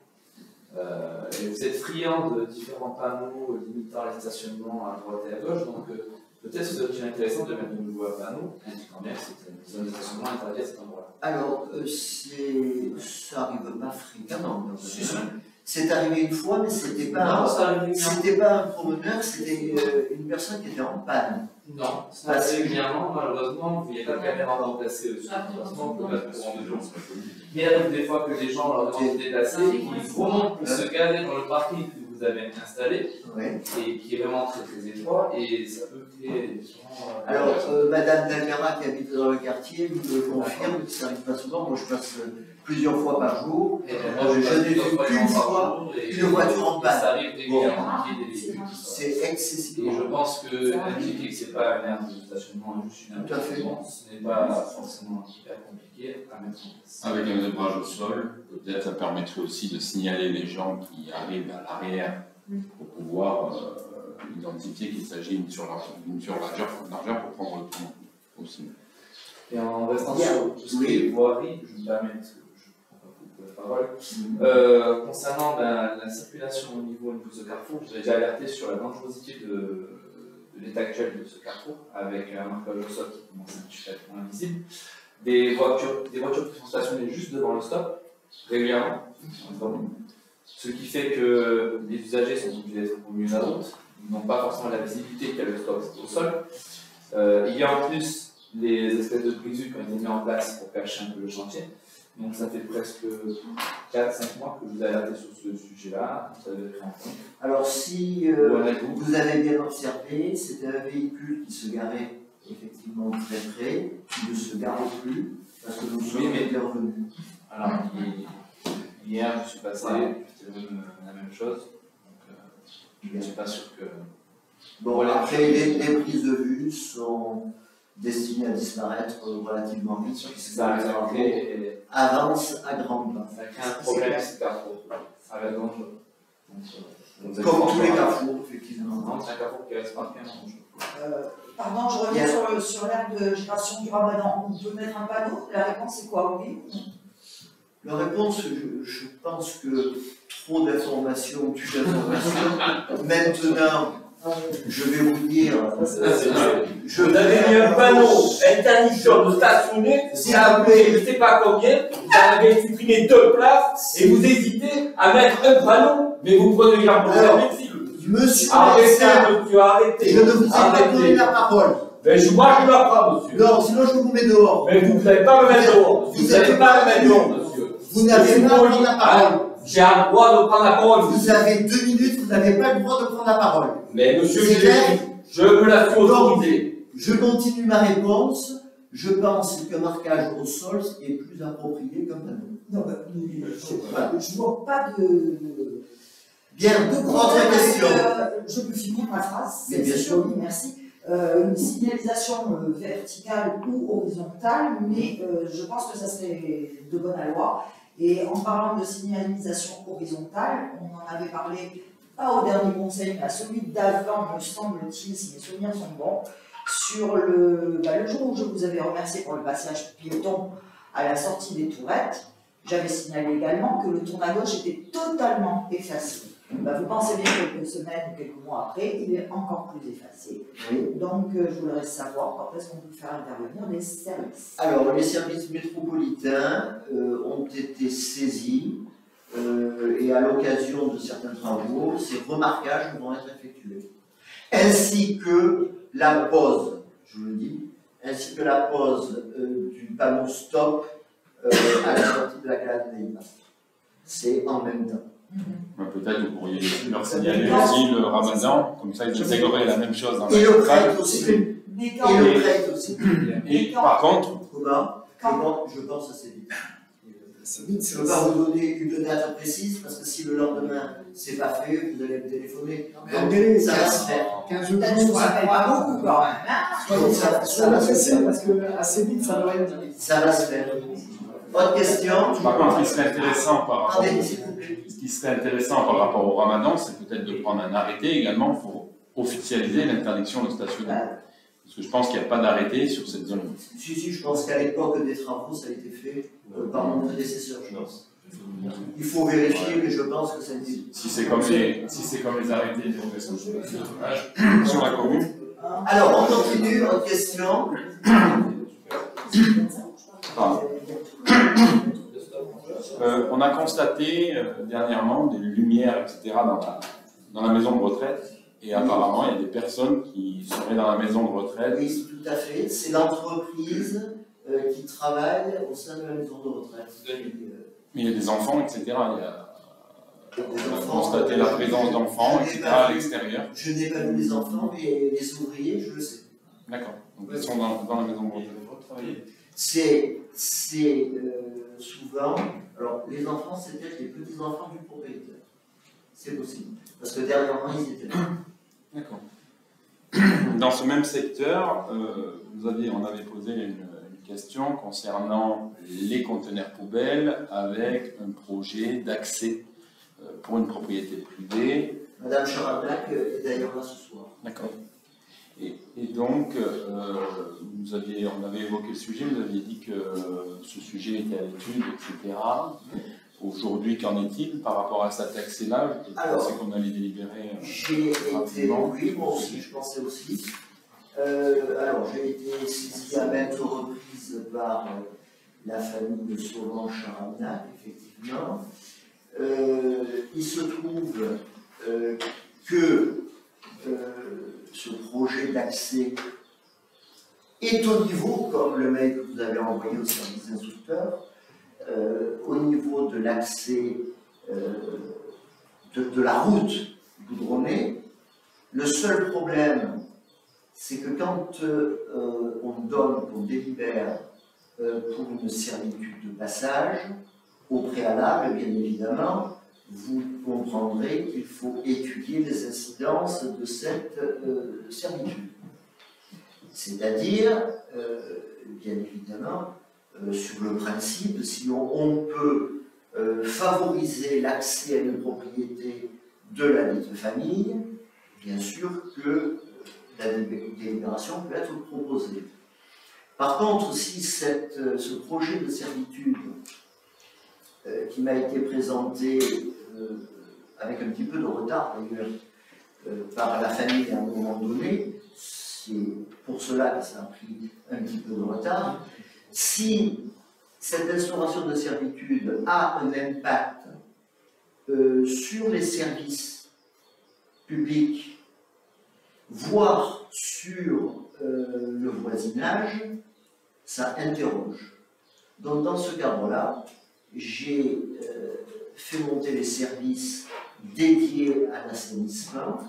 S8: Et vous êtes friand de différents panneaux limitant les stationnements à droite et à gauche, donc peut-être que ce serait intéressant de mettre de nouveaux panneaux indiquant bien que c'est une zone de stationnement interdite à cet endroit-là.
S2: Alors, ça n'arrive pas fréquemment. C'est arrivé une fois, mais c'était pas un promeneur, c'était une personne qui était en panne.
S8: Non, ça assez régulièrement, malheureusement, il n'y a pas de caméra à remplacer sur le déplacement, on peut pas se rendre de jour. Mais il arrive des fois que les gens leur demandent de se déplacer, ils remontent pour se garer dans le parking que vous avez installé, et qui est vraiment très très étroit, et ça peut créer des gens.
S2: Alors, Madame Dagara, qui habite dans le quartier, me confirme que ça n'arrive pas souvent. Moi, je passe plusieurs fois par jour. Je n'ai vu qu'une fois une voiture en panne.
S8: Ça arrive régulièrement qu'il y ait des véhicules.
S2: C'est excessif.
S8: Et je pense que indiquer que ce n'est pas une aire de stationnement, juste une
S2: tout à fait.
S8: Ce n'est pas forcément hyper compliqué à mettre en place.
S5: Avec un zébrage au sol, peut-être ça permettrait aussi de signaler les gens qui arrivent à l'arrière pour pouvoir identifier qu'il s'agit d'une surlargeur pour prendre le pont aussi.
S8: Et en restant sur tout ce qui est voirie, je me permets, parce que je ne prends pas beaucoup de parole, concernant la circulation au niveau de ce carrefour, je vous ai déjà alerté sur la dangerosité de l'état actuel de ce carrefour, avec un marquage au sol qui commence à être complètement invisible. Des voitures qui sont stationnées juste devant le stop, régulièrement, ce qui fait que les usagers sont obligés d'être au milieu de la route, ils n'ont pas forcément la visibilité qu'il y a le stop au sol. Il y a en plus les espèces de brisus qui ont été mis en place pour cacher un peu le chantier. Donc ça fait presque 4-5 mois que je vous ai alerté sur ce sujet-là, ça devait être en compte.
S2: Alors si vous avez bien observé, c'était un véhicule qui se garait effectivement très près, qui ne se gare plus, parce que nous sommes intervenus.
S8: Alors, hier je suis passé, c'était la même chose, donc je ne suis pas sûr que...
S2: Bon, après, les prises de vue sont destinées à disparaître relativement vite, puisque ça avance à grands pas.
S8: Ça crée un problème, c'est carrefour. Ça reste dangereux.
S2: Comme tous les carrefours, effectivement.
S8: C'est un carrefour qui reste particulièrement dangereux.
S6: Pardon, je reviens sur l'aire de génération du Ramadan. On peut mettre un panneau? La réponse c'est quoi? Oui ou non?
S2: La réponse, je pense que trop d'informations tue d'informations. Maintenant, je vais vous dire.
S9: Vous avez mis un panneau interdiction de stationner, vous avez je ne sais pas combien, vous avez supprimé 2 places et vous hésitez à mettre un panneau, mais vous prenez l'imbécile.
S2: Monsieur,
S9: arrêtez, monsieur, arrêtez.
S2: Je ne vous ai pas donné la parole.
S9: Mais moi je la prends, monsieur.
S2: Non, sinon je vous mets dehors.
S9: Mais vous n'allez pas me mettre dehors. Vous n'allez pas me mettre dehors, monsieur.
S2: Vous n'avez pas prendre la parole.
S9: J'ai un droit de prendre la parole.
S2: Vous avez 2 minutes, vous n'avez pas le droit de prendre la parole.
S9: Mais monsieur, je me la suis autorisé.
S2: Je continue ma réponse. Je pense qu'un marquage au sol est plus approprié qu'un panneau.
S6: Non, je ne vois pas de...
S2: Bien, autre question.
S6: Je peux finir ma phrase?
S2: Mais bien sûr.
S6: Oui, merci. Une signalisation verticale ou horizontale, mais je pense que ça serait de bonne loi. Et en parlant de signalisation horizontale, on en avait parlé, pas au dernier conseil, mais à celui d'avant, me semble-t-il, si mes souvenirs sont bons, sur le jour où je vous avais remercié pour le passage piéton à la sortie des Tourettes, j'avais signalé également que le tourne à gauche était totalement effacé. Vous pensez bien quelques semaines ou quelques mois après, il est encore plus effacé. Oui. Donc, je voudrais savoir quand est-ce qu'on peut faire intervenir les services.
S2: Alors, les services métropolitains ont été saisis et à l'occasion de certains travaux, ces remarquages vont être effectués. Ainsi que la pose, je vous le dis, ainsi que la pose du panneau stop à la sortie de la galerie des Images. C'est en même temps.
S5: Peut-être vous pourriez leur signaler aussi le Ramadan, comme ça ils intégreraient la même chose dans la
S2: et le prêtre aussi. Et le prêtre aussi.
S5: Et par contre,
S2: comment je pense assez vite. Je ne peux pas vous donner une date précise parce que si le lendemain c'est pas fait, vous allez me téléphoner. Donc, ça va se faire.
S6: 15 jours, ça ne fait pas beaucoup quand même.
S2: Ça va se faire.
S10: Parce que assez vite, ça ne va rien dire.
S2: Ça va se faire. Autre question?
S5: Par contre, ce qui serait intéressant par rapport au ramadan, c'est peut-être de prendre un arrêté également pour officialiser l'interdiction de stationner. Parce que je pense qu'il n'y a pas d'arrêté sur cette zone.
S2: Si, je pense qu'à l'époque des travaux, ça a été fait par mon prédécesseur, je pense. Il faut vérifier, mais je pense que ça a été.
S5: Si c'est comme les arrêtés sur la commune.
S2: Alors, on continue, autre question.
S5: On a constaté dernièrement des lumières, etc. dans la maison de retraite. Et apparemment, il y a des personnes qui seraient dans la maison de retraite.
S2: Oui, tout à fait. C'est l'entreprise qui travaille au sein de la maison de retraite.
S5: Mais il y a des enfants, etc. On a constaté la présence d'enfants, etc. à l'extérieur.
S2: Je n'ai pas vu les enfants, mais les ouvriers, je le sais.
S5: D'accord. Donc ils sont dans la maison de retraite.
S2: C'est souvent. Alors, les enfants, c'est peut-être les petits-enfants du propriétaire. C'est possible. Parce que dernièrement, ils étaient là.
S5: D'accord. Dans ce même secteur, on avait posé une question concernant les conteneurs poubelles avec un projet d'accès pour une propriété privée.
S2: Madame Charablac est d'ailleurs là ce soir.
S5: D'accord. Et donc, on avait évoqué le sujet, vous aviez dit que ce sujet était à l'étude, etc. Aujourd'hui, qu'en est-il par rapport à cet accès-là? Je pensais qu'on allait délibérer rapidement.
S2: Oui, moi aussi, je pensais aussi. Alors, j'ai été saisi à maintes reprises par la famille de Sauvan-Charablac, effectivement. Il se trouve que ce projet d'accès est au niveau, comme le mail que vous avez envoyé au service instructeur, au niveau de l'accès de la route goudronnée. Le seul problème, c'est que quand on délibère pour une servitude de passage, au préalable, bien évidemment, vous comprendrez qu'il faut étudier les incidences de cette servitude. C'est-à-dire, bien évidemment, sur le principe, si on peut favoriser l'accès à une propriété de la dite famille, bien sûr que la délibération peut être proposée. Par contre, si ce projet de servitude qui m'a été présenté avec un petit peu de retard d'ailleurs par la famille à un moment donné, c'est pour cela que ça a pris un petit peu de retard. Si cette instauration de servitude a un impact sur les services publics, voire sur le voisinage, ça interroge. Donc dans ce cadre-là, j'ai fait monter les services dédiés à l'assainissement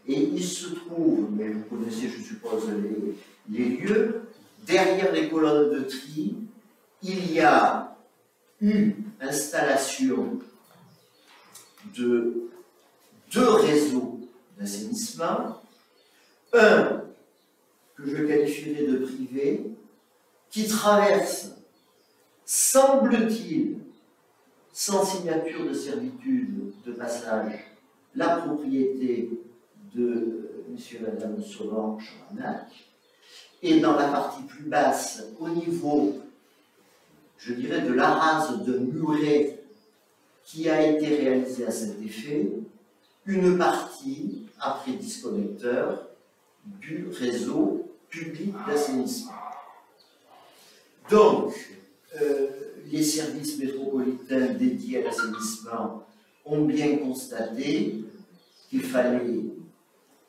S2: et il se trouve, mais vous connaissez je suppose les lieux, derrière les colonnes de tri, il y a eu installation de 2 réseaux d'assainissement, un que je qualifierais de privé, qui traverse, semble-t-il, sans signature de servitude de passage, la propriété de M. et Mme Sauvan-Charablac, et dans la partie plus basse, au niveau, je dirais, de la rase de muret qui a été réalisée à cet effet, une partie, après disconnecteur, du réseau public d'assainissement. Donc, les services métropolitains dédiés à l'assainissement ont bien constaté qu'il fallait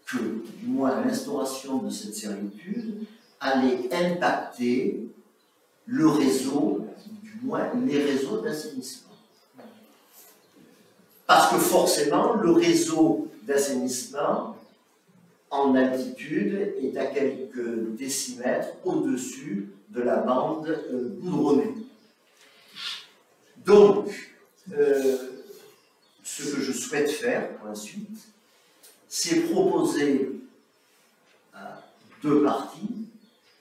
S2: que, du moins, l'instauration de cette servitude allait impacter le réseau, du moins les réseaux d'assainissement. Parce que forcément, le réseau d'assainissement en altitude est à quelques décimètres au-dessus de la bande goudronnée. Donc, ce que je souhaite faire pour la suite, c'est proposer à deux parties,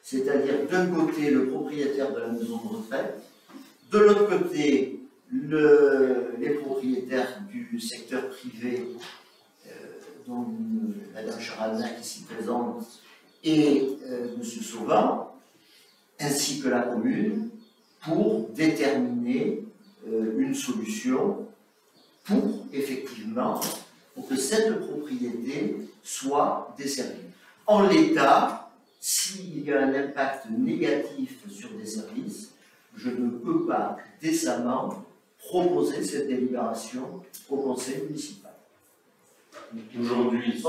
S2: c'est-à-dire d'un côté le propriétaire de la maison de retraite, de l'autre côté les propriétaires du secteur privé, dont Madame Charalna qui s'y présente, et M. Sauvin, ainsi que la commune, pour déterminer une solution pour, effectivement, pour que cette propriété soit desservie. En l'état, s'il y a un impact négatif sur des services, je ne peux pas décemment proposer cette délibération au conseil municipal.
S1: Aujourd'hui, ce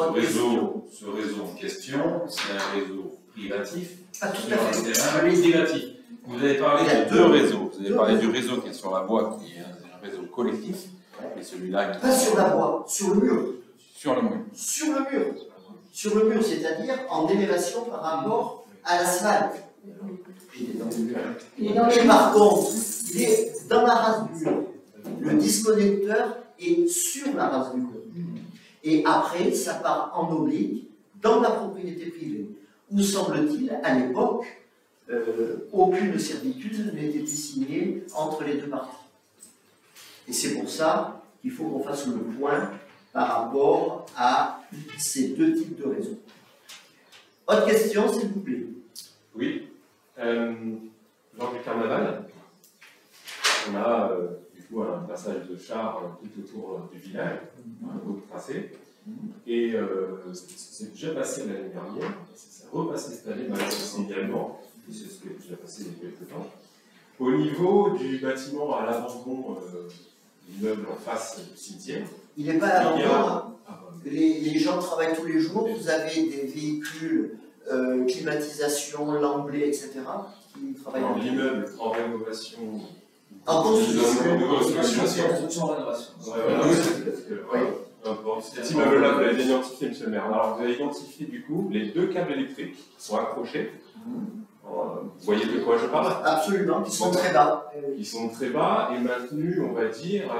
S1: réseau en question, c'est un réseau privatif.
S2: Pas tout
S1: sur
S2: à
S1: un
S2: fait.
S1: terrain privatif. Vous avez parlé de deux réseaux. Vous avez parlé du réseau qui est sur la voie, qui est un réseau collectif, et celui-là qui...
S2: Pas sur la voie, sur le mur.
S1: Sur le mur.
S2: Sur le mur. Sur le mur, c'est-à-dire en élévation par rapport à l'asphalte. Et par contre, il est dans la race du mur. Le disconnecteur est sur la race du mur. Et après, ça part en oblique dans la propriété privée. Où semble-t-il, à l'époque, aucune servitude n'était signée entre les deux parties. Et c'est pour ça qu'il faut qu'on fasse le point par rapport à ces deux types de réseaux. Autre question, s'il vous plaît.
S3: Oui. Lors du carnaval, on a du coup un passage de chars tout autour du village, un beau tracé. Et c'est déjà passé l'année dernière, ça s'est repassé cette année malheureusement également, et c'est ce qui est déjà passé il y a quelques temps. Au niveau du bâtiment à l'abandon, l'immeuble en face du cimetière.
S2: Il n'est pas à l'abandon. Les gens travaillent tous les jours, vous avez des véhicules, climatisation, lamblé, etc. qui travaillent
S3: dans l'immeuble en rénovation.
S2: En construction.
S8: Rénovation.
S3: Cet immeuble-là, vous l'avez identifié, M. le maire. Alors, vous avez identifié du coup les deux câbles électriques qui sont accrochés. Vous voyez de quoi je parle?
S2: Absolument, qui sont très bas.
S3: Qui sont très bas et maintenus, on va dire,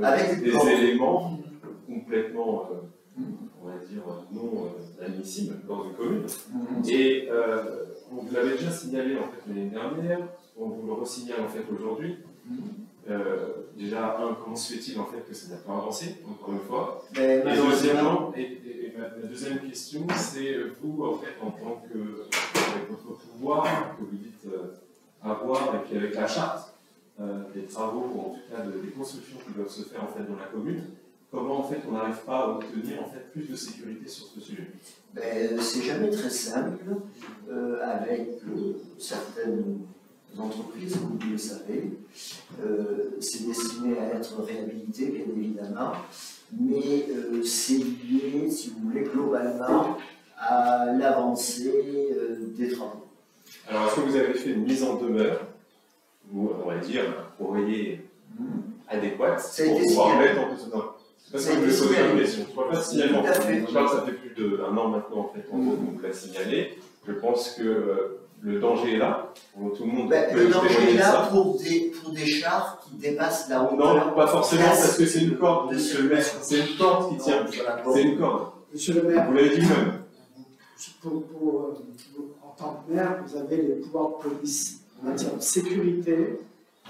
S3: avec des éléments complètement, on va dire, non admissibles dans une commune. Et on vous l'avait déjà signalé en fait l'année dernière, on vous le resignale en fait aujourd'hui. Déjà, comment se fait-il en fait que ça n'a pas avancé, encore une fois? Et deuxièmement, ma deuxième question, c'est vous, en fait, en tant que, avec votre pouvoir que vous dites avoir, et puis avec la charte des travaux, ou en tout cas des constructions qui doivent se faire en fait dans la commune, comment en fait on n'arrive pas à obtenir en fait plus de sécurité sur ce sujet?
S2: C'est jamais très simple, avec certaines entreprises, comme vous le savez. C'est destiné à être réhabilité, bien évidemment, mais c'est lié, si vous voulez, globalement à l'avancée des travaux.
S3: Alors, est-ce que vous avez fait une mise en demeure, ou on va dire un courrier adéquat, pour pouvoir mettre en place? C'est pas ça que je vais poser comme question. Je ne parle pas de signalement. Je parle, ça fait plus d'un an maintenant, en fait, on vous l'a signalé. Je pense que le danger est là, pour tout le monde.
S2: Le danger est là pour des chars qui dépassent la hauteur.
S3: Non, pas forcément, parce que c'est une corde, monsieur le maire. C'est une corde qui tient. C'est une corde.
S10: Monsieur le maire,
S3: vous l'avez dit vous-même.
S10: En tant que maire, vous avez les pouvoirs de police en matière de sécurité.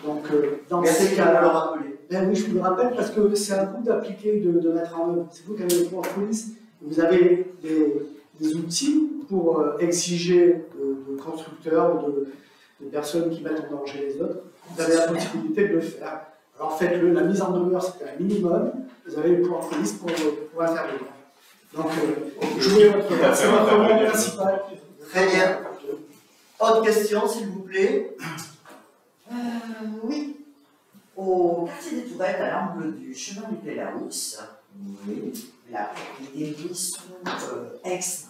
S10: Donc, dans ces cas-là, ben oui, je vous le rappelle parce que c'est à vous d'appliquer, de mettre en œuvre. C'est vous qui avez les pouvoirs de police. Vous avez des outils pour exiger de constructeurs ou de personnes qui mettent en danger les autres. Vous avez la possibilité de le faire. Alors faites-le. La mise en demeure, c'est un minimum. Vous avez les pouvoirs de police pour intervenir. Donc, jouez votre rôle. C'est votre rôle principal.
S2: Très bien. Autre question, s'il vous plaît?
S6: Oui. Au quartier des Tourettes, à l'angle du chemin du Plélarousse, la propriété mise sous Aix-Martin,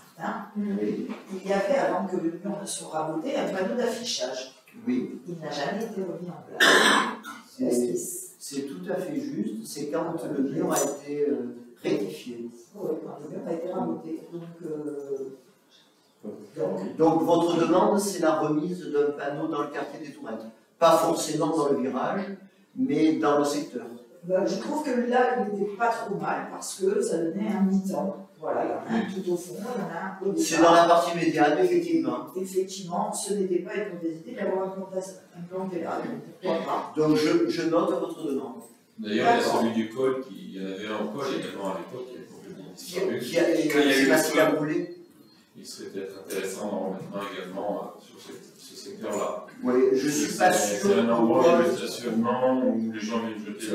S6: il y avait, avant que le mur ne soit raboté, un panneau d'affichage.
S2: Oui.
S6: Il n'a jamais été remis en place.
S2: C'est tout à fait juste. C'est quand le mur a été rectifié.
S6: Oui, quand le mur a été raboté.
S2: Donc votre demande, c'est la remise d'un panneau dans le quartier des Tourettes. Pas forcément dans le virage, mais dans le secteur.
S6: Je trouve que là, il n'était pas trop mal parce que ça donnait un mi-temps. Voilà, il y en a un tout au fond, il y en a un au départ.
S2: C'est dans la partie médiane, effectivement.
S6: Effectivement, ce n'était pas hypothétique d'avoir implanté là, donc pourquoi pas.
S2: Donc je note votre demande.
S1: D'ailleurs, il y a celui du col, il y en avait un au col également à l'époque, qui est complètement disparu.
S2: Qui a brûlé.
S1: Il serait peut-être intéressant d'en remettre un également sur ce secteur-là.
S2: Oui, je suis pas sûr.
S1: C'est un endroit de stationnement où les gens viennent jeter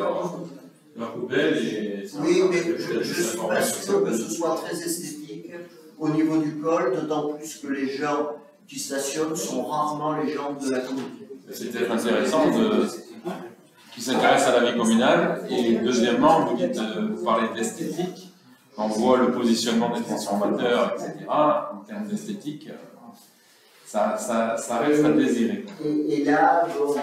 S1: leur poubelle et...
S2: Oui, mais je ne suis pas sûr que ce soit très esthétique au niveau du col, d'autant plus que les gens qui stationnent sont rarement les gens de la communauté.
S5: C'est peut-être intéressant qui s'intéresse à la vie communale. Et deuxièmement, vous parlez d'esthétique. On voit le positionnement des transformateurs, etc. En termes d'esthétique, ça reste à désirer.
S2: Et là, bon,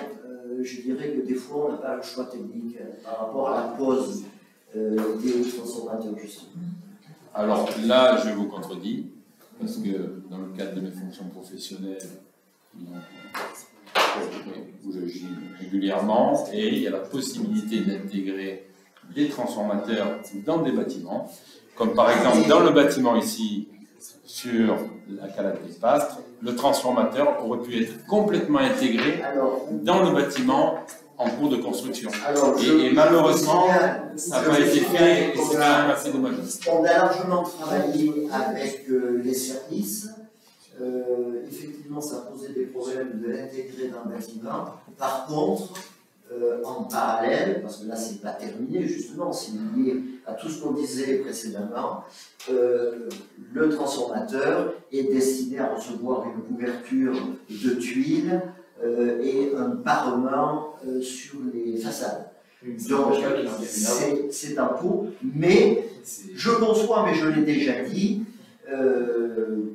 S2: je dirais que des fois, on n'a pas le choix technique par rapport à la pose des transformateurs, justement.
S5: Alors là, je vous contredis, parce que dans le cadre de mes fonctions professionnelles, où je gis régulièrement, et il y a la possibilité d'intégrer des transformateurs dans des bâtiments, comme par exemple dans le bâtiment ici, sur la Calade des Pastres, le transformateur aurait pu être complètement intégré dans le bâtiment en cours de construction. Et malheureusement, ça n'a pas été fait et c'est quand même assez dommage.
S2: On a largement travaillé avec les services. Effectivement, ça posait des problèmes de l'intégrer dans le bâtiment. Par contre, en parallèle, parce que là, c'est pas terminé, justement, c'est lié à tout ce qu'on disait précédemment, le transformateur est destiné à recevoir une couverture de tuiles et un parement sur les façades. Donc, c'est un pot, mais je conçois, mais je l'ai déjà dit,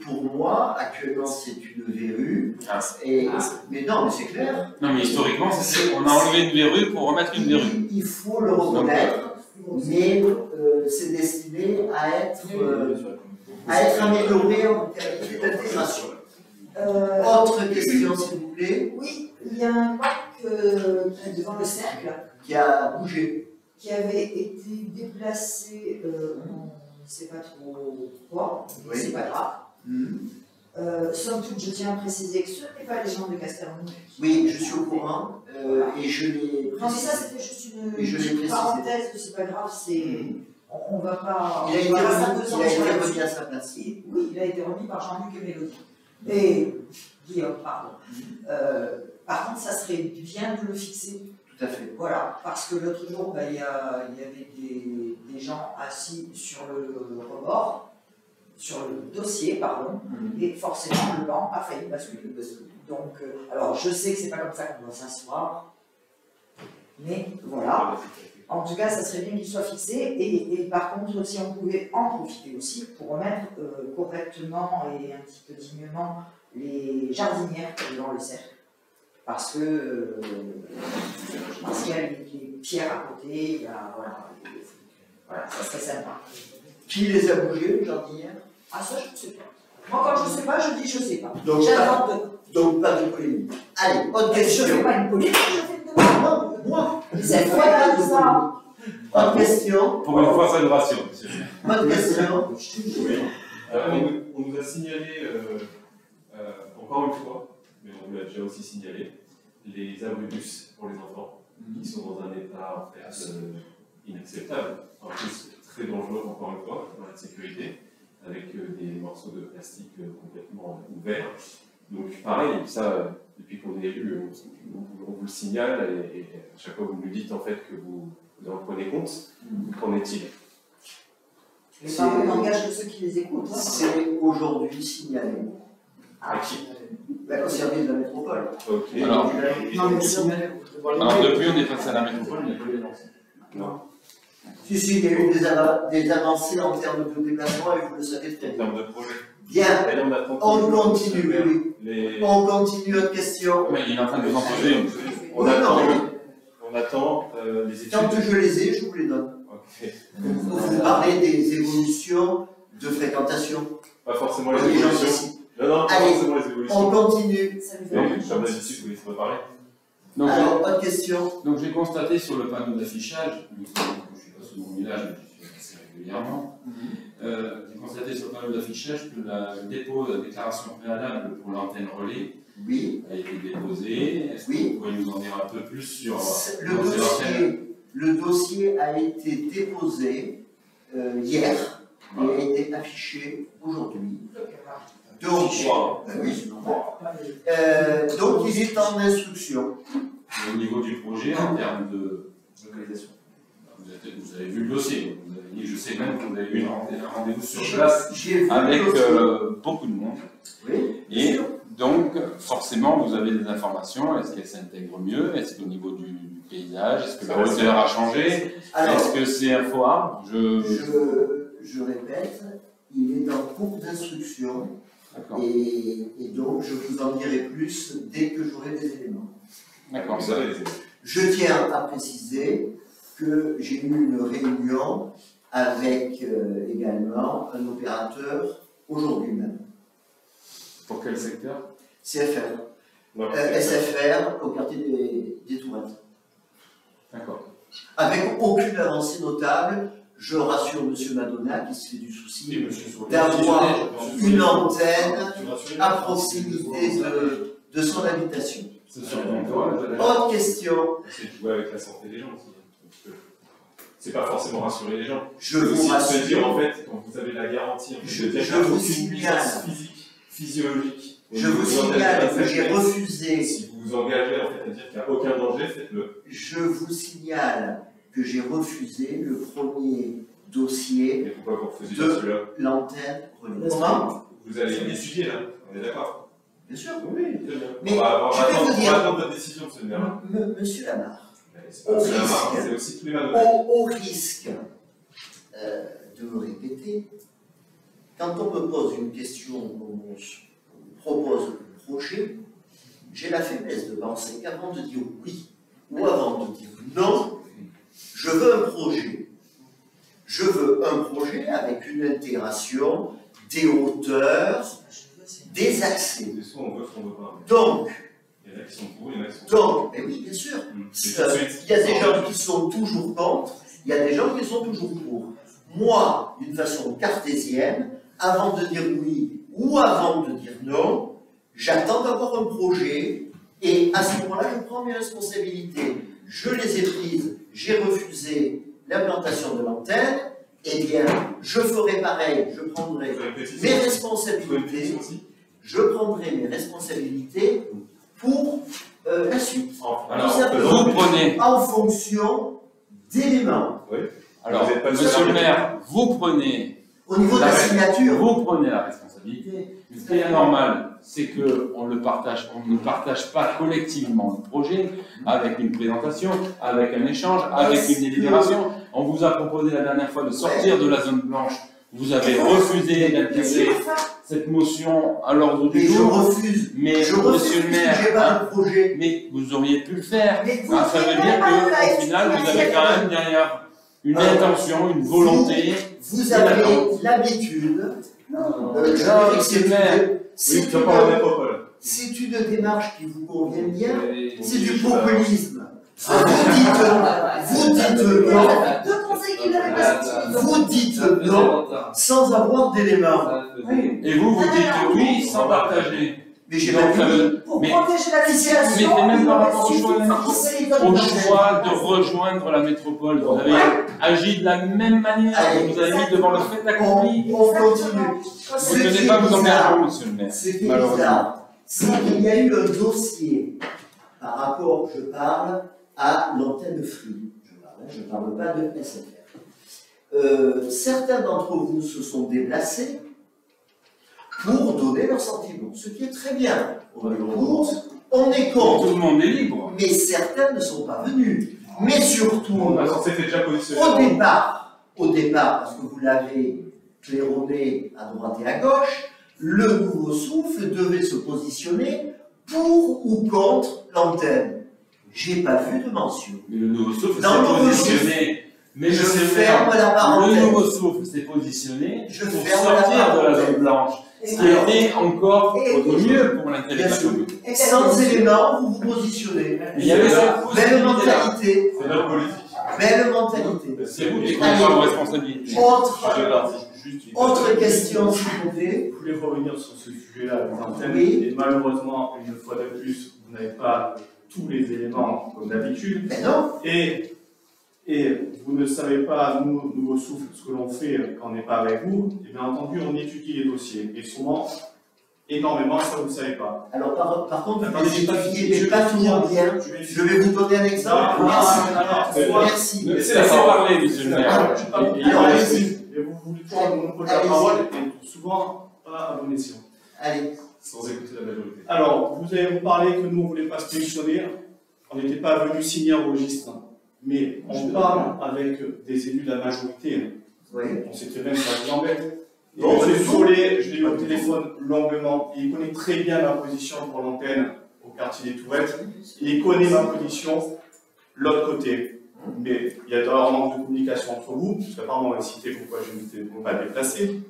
S2: pour moi, actuellement, c'est une verrue. Mais non, mais c'est clair.
S5: Non, mais historiquement, on a enlevé une verrue pour remettre une verrue.
S2: Il faut le reconnaître, mais c'est destiné à être amélioré en qualité d'intégration. Autre question, s'il vous plaît.
S6: Oui, il y a un bloc devant le cercle
S2: qui a bougé,
S6: qui avait été déplacé, on ne sait pas trop quoi, mais c'est pas grave. Somme toute, je tiens à préciser que ce n'est pas les gens de Castelrouge.
S2: Oui, je suis au courant, et je l'ai précisé.
S6: Non, mais ça, c'était juste une parenthèse, c'est pas grave, c'est... On va pas...
S2: Il a été remis à sa place.
S6: Oui, il a été remis par Jean-Luc et Mélodie. Et Guillaume, pardon. Par contre, ça serait bien de le fixer.
S2: Tout à fait.
S6: Voilà, parce que l'autre jour, il y avait des gens assis sur le rebord, sur le dossier, pardon, et forcément, le banc a failli basculer. Donc, alors, je sais que c'est pas comme ça qu'on doit s'asseoir, mais voilà. En tout cas, ça serait bien qu'il soit fixé, et par contre, si on pouvait en profiter aussi pour remettre correctement et un petit peu dignement les jardinières dans le cercle. Parce qu'il y a les pierres à côté, il y a, voilà, ça serait sympa.
S2: Qui les a bougées, les jardinières?
S6: Ah, ça, je ne sais pas. Moi, quand je ne sais pas, je dis je ne sais pas.
S2: Donc pas de polémique. Allez, autre question.
S6: Je ne fais pas une polémique, je fais une demande.
S2: Non, moi.
S6: C'est incroyable ça.
S2: Autre question.
S1: Pour une fois, ça nous rassure, monsieur.
S2: Autre question.
S3: Oui. On nous a signalé, encore une fois, mais on vous l'a déjà aussi signalé, les abribus pour les enfants, qui sont dans un état en fait inacceptable, en plus très dangereux encore une fois, dans la sécurité, avec des morceaux de plastique complètement ouverts. Donc pareil, ça, depuis qu'on est élu, on vous le signale, et à chaque fois vous nous dites en fait que vous en prenez compte. Qu'en est-il?
S6: Les parents n'engagent que ceux qui les écoutent.
S2: C'est aujourd'hui signalé.
S3: À qui?
S2: Au service de la métropole.
S3: Ok.
S5: Alors,
S10: non,
S5: depuis on est passé à la métropole, il n'y a plus d'avancée.
S3: Non.
S2: Si, il y a eu des avancées en termes de déplacement, et vous le savez très bien.
S3: En termes de projet.
S2: Bien, on continue, oui. On continue notre question.
S5: Mais il est en train de vous en poser.
S3: On attend les études.
S2: Tant que je les ai, je vous les donne.
S3: Okay.
S2: Vous parlez des évolutions de fréquentation.
S3: Pas forcément les évolutions. Non, pas
S2: allez,
S3: forcément les évolutions.
S2: On continue.
S3: Comme d'habitude, vous laissez me parler.
S5: Donc,
S2: alors, autre question.
S5: Donc j'ai constaté sur le panneau d'affichage, je ne suis pas sous mon village, mais je suis assez
S1: régulièrement. J'ai constaté sur le panneau d'affichage que le dépôt de la déclaration préalable pour l'antenne relais a été déposé. Est-ce que vous pouvez nous en dire un peu plus sur
S2: le dossier a été déposé hier et a été affiché aujourd'hui. Donc, donc il est en instruction.
S1: Au niveau du projet, en termes de localisation, vous avez vu le dossier, vous avez dit, je sais même que vous avez eu un rendez-vous sur place avec beaucoup de monde.
S2: Oui.
S1: Et donc, forcément, vous avez des informations. Est-ce qu'elles s'intègrent mieux? Est-ce qu'au niveau du paysage, est-ce que la hauteur a changé? Est-ce que c'est un faux arbre?
S2: Je répète, il est en cours d'instruction. Et donc, je vous en dirai plus dès que j'aurai des éléments.
S1: D'accord.
S2: Je tiens à préciser que j'ai eu une réunion avec également un opérateur aujourd'hui même.
S1: Pour quel secteur?
S2: CFR. SFR au quartier des Tourettes.
S1: D'accord.
S2: Avec aucune avancée notable. Je rassure M. Madonna qui se fait du souci d'avoir une antenne à proximité de son habitation. Autre question.
S3: C'est jouer avec la santé des gens aussi. C'est pas forcément rassurer les gens.
S2: Je vous rassure.
S3: Se dire en fait, quand vous avez la garantie,
S2: je vous signale
S3: physique, physiologique.
S2: Je vous signale que j'ai refusé.
S3: Si vous vous engagez en fait à dire qu'il n'y a aucun danger, faites-le.
S2: Je vous signale que j'ai refusé le premier dossier de l'antenne relais. Comment?
S3: Vous allez l'étudier là, on est d'accord?
S2: Bien sûr.
S3: Oui, très bien.
S2: Mais
S3: on va
S2: je
S3: attendre votre décision, monsieur le maire.
S2: Monsieur Lamarre,
S3: c'est aussi tous les
S2: au risque de me répéter, quand on me pose une question, on me propose un projet, j'ai la faiblesse de penser qu'avant de dire oui ou avant de dire non, je veux un projet. Je veux un projet avec une intégration des hauteurs, des accès. Donc,
S3: il y en a qui sont pour, il y en a qui sont contre.
S2: Mais oui, bien sûr. Il y a des gens qui sont toujours contre, il y a des gens qui sont toujours pour. Moi, d'une façon cartésienne, avant de dire oui ou avant de dire non, j'attends d'avoir un projet et à ce moment-là, je prends mes responsabilités. Je les ai prises, j'ai refusé l'implantation de l'antenne, eh bien, je ferai pareil, je prendrai mes responsabilités, pour la suite.
S1: Alors, vous prenez...
S2: En fonction d'éléments.
S3: Oui.
S1: Alors, monsieur le maire, vous prenez...
S2: Au niveau de la signature.
S1: Vous prenez la responsabilité. Ce qui est anormal, c'est qu'on ne partage pas collectivement le projet avec une présentation, avec un échange, avec une délibération. On vous a proposé la dernière fois de sortir de la zone blanche. Vous avez refusé d'intégrer cette motion à l'ordre du jour.
S2: Je refuse.
S1: Mais monsieur le maire, mais vous auriez pu le faire. Ça veut dire qu'au final, vous avez quand même derrière une intention, une volonté.
S2: Vous avez l'habitude. C'est une démarche qui vous convient bien. C'est du populisme. Vous dites non sans avoir d'éléments.
S1: Et vous dites oui sans partager.
S2: Mais j'ai pas dit.
S6: Pour protéger la situation,
S1: mais même par rapport au choix de rejoindre la métropole, vous avez agi de la même manière, vous avez mis devant le fait accompli.
S2: On continue.
S1: Vous ne tenez pas vos engagements, monsieur le maire.
S2: Ce qui est bizarre, c'est qu'il y a eu un dossier par rapport, je parle, à l'antenne Free. Je ne parle pas de SFR. Certains d'entre vous se sont déplacés pour donner leur sentiment, ce qui est très bien. On est pour, on est contre.
S1: Tout le monde est libre.
S2: Mais certains ne sont pas venus. Mais surtout, au départ, parce que vous l'avez claironné à droite et à gauche, le nouveau souffle devait se positionner pour ou contre l'antenne. J'ai pas vu de mention.
S1: Mais le nouveau souffle s'est positionné. Mais
S2: je ferme la parenthèse.
S1: Le nouveau souffle s'est positionné pour sortir de la zone blanche. Ce qui a été encore mieux pour l'intégration.
S2: Sans éléments, vous vous positionnez.
S1: Il y avait cette
S2: même mentalité.
S3: C'est notre politique.
S2: Belle mentalité.
S5: C'est vous qui prenez vos responsabilités.
S2: Autre question, s'il vous plaît.
S11: Je voulais revenir sur ce sujet-là, les antennes.
S2: Oui.
S11: Et malheureusement, une fois de plus, vous n'avez pas tous les éléments comme d'habitude.
S2: Mais non.
S11: Et vous ne savez pas, nous, Nouveau Souffle, ce que l'on fait quand on n'est pas avec vous. Et bien entendu, on étudie les dossiers. Et souvent, énormément, ça vous ne savez pas.
S2: Alors par contre,
S11: attendez,
S2: je vais pas finir bien. Je vais vous donner un exemple. Merci.
S5: Laissez parler, monsieur le maire.
S2: Alors allez-y.
S11: Et vous voulez toujours le monopole de la parole et souvent pas à bon escient.
S2: Allez.
S11: Sans écouter la majorité. Alors, vous avez parlé que nous, on ne voulait pas se positionner. On n'était pas venu signer un registre. Mais on parle avec des élus de la majorité.
S2: Oui.
S11: On sait très bien que ça vous embête. Et bon, M. Solé, je l'ai eu au téléphone longuement. Il connaît très bien ma position pour l'antenne au quartier des Tourettes. Il connaît ma position l'autre côté. Mais il y a d'ailleurs un manque de communication entre vous, parce qu'apparemment on va citer pourquoi je n'étais pas déplacé.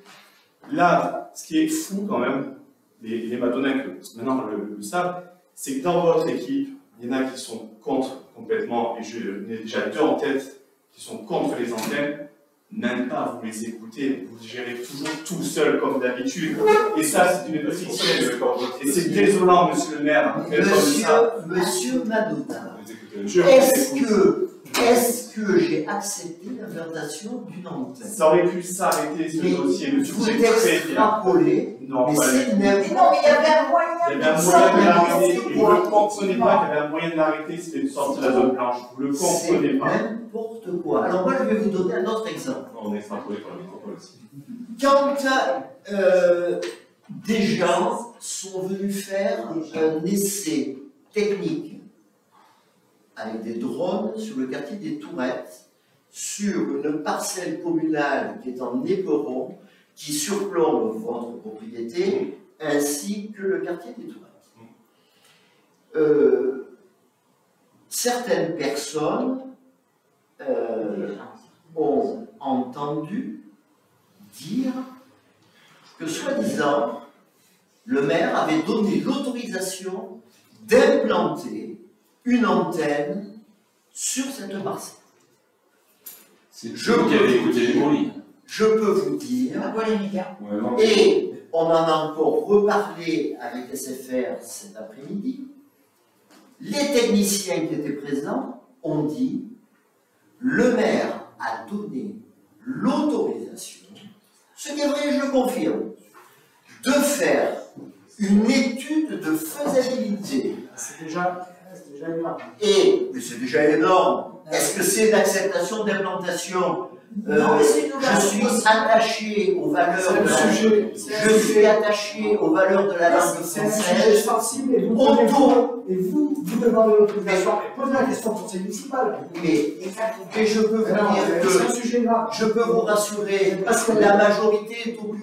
S11: Là, ce qui est fou quand même, les Madonnins maintenant le savent, c'est que dans votre équipe, il y en a qui sont contre complètement, et je n'ai déjà deux en tête qui sont contre les antennes, même pas vous les écoutez, vous gérez toujours tout seul comme d'habitude. Et ça, c'est une tristesse. Et c'est désolant, monsieur le maire.
S2: Monsieur Madonna, est-ce que j'ai accepté l'invitation d'une antenne?
S11: Ça aurait pu s'arrêter ce dossier, monsieur.
S2: Vous extrapolez,
S11: non,
S2: mais c'est
S6: mais non, mais il y avait un moyen.
S11: Il y avait un moyen de l'arrêter. Et vous ne comprenez pas qu'il y avait un moyen de l'arrêter, c'était de sortir la zone blanche. Vous ne le comprenez pas.
S2: C'est n'importe quoi. Alors moi, je vais vous donner un autre exemple.
S3: On est extrapolé par la métropole aussi.
S2: Quand des gens sont venus faire un essai technique avec des drones sur le quartier des Tourettes, sur une parcelle communale qui est en éperon, qui surplombe votre propriété, ainsi que le quartier des Tourettes. Certaines personnes ont entendu dire que, soi-disant, le maire avait donné l'autorisation d'implanter une antenne sur cette parcelle. Je peux vous dire, et on en a encore reparlé avec SFR cet après-midi, les techniciens qui étaient présents ont dit le maire a donné l'autorisation, ce qui est vrai, je le confirme, de faire une étude de faisabilité.
S10: C'est déjà énorme.
S2: Mais c'est déjà énorme. Est-ce que c'est l'acceptation d'implantation? Je suis attaché aux valeurs de la langue. Je suis attaché aux valeurs de la langue française.
S10: Et vous demandez l'autorisation. Posez la question pour ces municipales.
S2: Mais je peux vous dire que je peux vous rassurer parce que la majorité est au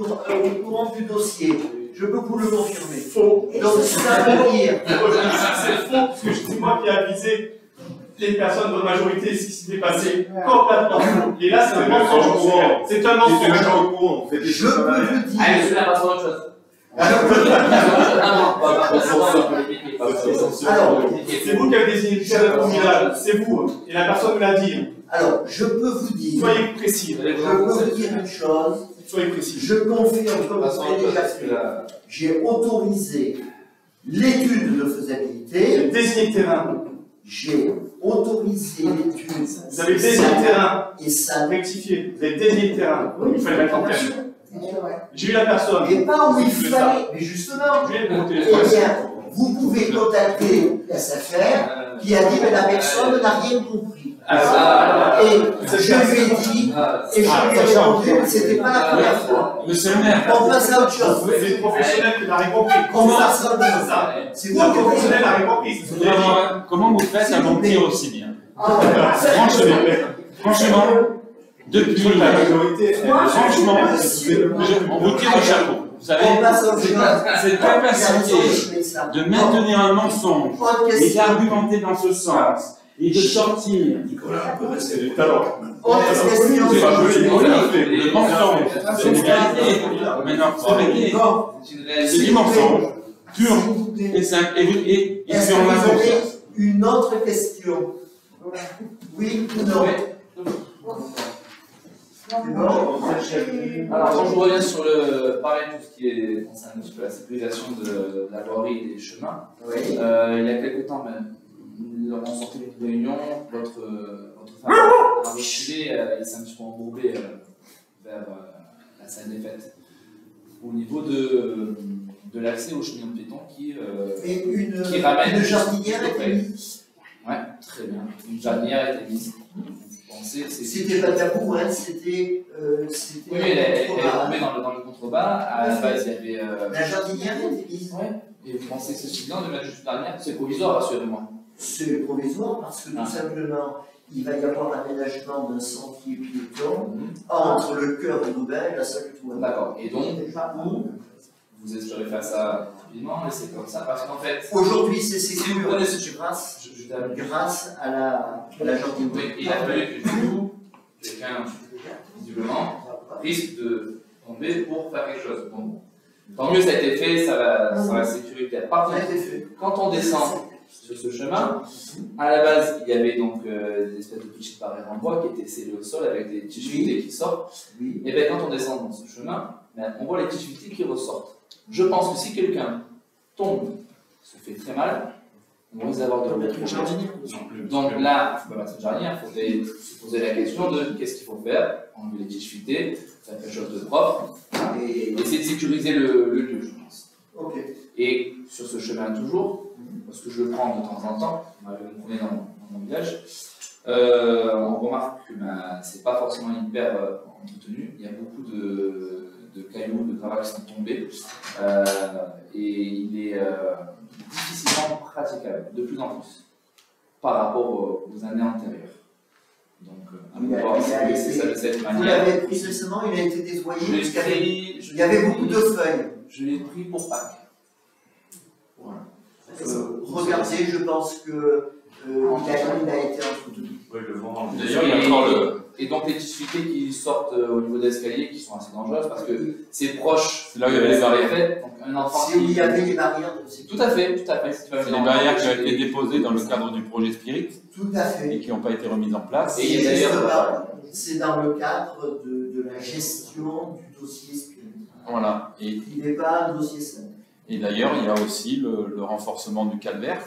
S2: courant du dossier. Je peux vous le confirmer.
S11: Faux.
S2: Donc ça veut dire.
S11: C'est faux, parce que c'est moi qui ai avisé les personnes de la majorité ce qui s'était passé complètement faux. Et là, c'est un mensonge. C'est un mensonge.
S2: Je peux vous dire.
S8: Allez, je vais passer à autre chose.
S2: Alors,
S11: c'est vous qui avez désigné le chef de communal, c'est vous, et la personne me l'a dit.
S2: Alors, je peux vous dire.
S11: Soyez précis.
S2: Je peux vous dire une chose.
S11: Soyez précis.
S2: Je confirme, comme vous l'avez déjà fait, j'ai autorisé l'étude de faisabilité.
S11: J'ai désigné le terrain.
S2: J'ai autorisé l'étude.
S11: Vous avez désigné le terrain.
S2: Et ça.
S11: Rectifié. Vous avez désigné le terrain. Oui, il fallait mettre en place. J'ai eu la personne.
S2: Mais pas où il fallait. Mais justement. Eh bien, vous pouvez contacter SFR qui a dit que la personne n'a rien compris. Et je lui ai dit, et je lui ai répondu que ce n'était pas la première fois.
S5: Monsieur le maire.
S2: On passe à autre chose.
S11: C'est le professionnel qui l'a compris.
S2: On passe à autre chose.
S11: C'est vous le professionnel qui l'a compris.
S5: Comment vous faites à mentir aussi bien? Franchement, depuis franchement, on vous tire au chapeau. Vous savez, cette capacité de maintenir un mensonge et d'argumenter dans ce sens et de sortir.
S3: Nicolas, c'est du talent.
S5: Le mensonge, c'est une réalité. Maintenant, c'est du mensonge pur et simple. Et
S2: est-ce que vous avez une autre question? Oui ou non?
S8: Alors, quand je reviens sur le, pareil, tout ce qui est concerné sur la sécurisation de la voirie et des chemins, il y a quelques temps même, on sortait d'une réunion, votre femme a reculé, il s'est un petit peu embourbé vers la salle des fêtes. Au niveau de l'accès aux chemins de piétons qui ramène.
S2: Une jardinière a été mise.
S8: Ouais, très bien. Une jardinière a été mise.
S2: C'était pas tabou, hein, c'était.
S8: Oui, elle est tombée dans le contrebas. À la base, il y avait.
S2: La jardinière a été mise.
S8: Ouais. Et vous pensez que c'est suffisant de mettre juste une jardinière? C'est provisoire, rassurez-moi.
S2: C'est provisoire parce que tout simplement, il va y avoir l'aménagement d'un sentier piéton entre le cœur de l'Aubin et la salle du toit.
S8: D'accord. Et donc, vous espérez faire ça rapidement, laissez comme ça, parce qu'en fait.
S2: Aujourd'hui, c'est sécurisé
S8: grâce
S2: à la jardinière.
S8: Oui, il a fallu que du coup, quelqu'un, visiblement, risque de tomber pour faire quelque chose. Bon, tant mieux, ça a été fait, ça va sécuritaire. Par contre, quand on descend sur ce chemin, à la base, il y avait donc des espèces de petites barrières en bois qui étaient scellées au sol avec des tiges vitées qui sortent. Et bien, quand on descend dans ce chemin, on voit les tiges vitées qui ressortent. Je pense que si quelqu'un tombe, se fait très mal, on risque d'avoir de mettre une jardinière. Donc là, il ne faut pas mettre une jardinière, il faut se poser la question de qu'est-ce qu'il faut faire, enlever les tiges vitées, faire quelque chose de propre, et essayer de sécuriser le lieu, je pense. Et sur ce chemin toujours, parce que je le prends de temps en temps, vous me prenez dans mon village, on remarque que c'est pas forcément hyper entretenu, il y a beaucoup de cailloux, de gravats qui sont tombés, et il est difficilement praticable, de plus en plus, par rapport aux années antérieures. Donc, c'est ça de cette manière.
S2: Vous l'avez pris récemment, il a été nettoyé, il y avait beaucoup de feuilles.
S8: Je l'ai pris pour Pâques. Voilà.
S2: Regardez, je pense que il a été entretenu.
S5: Oui, le vent.
S8: D'ailleurs, il y a encore le. Et donc les difficultés qui sortent au niveau des escaliers qui sont assez dangereuses parce que c'est proche. C'est là où il y avait les barrières. Donc un enfant.
S2: C'est où il y avait les barrières.
S8: Tout à fait, tout à fait.
S5: C'est les barrières qui ont été déposées dans le cadre du projet Spirit.
S2: Tout à fait.
S5: Et qui n'ont pas été remises en place.
S2: Et d'ailleurs, c'est dans le cadre de la gestion du dossier Spirit.
S5: Voilà. Et
S2: il n'est pas un dossier simple.
S5: Et d'ailleurs, il y a aussi le renforcement du calvaire.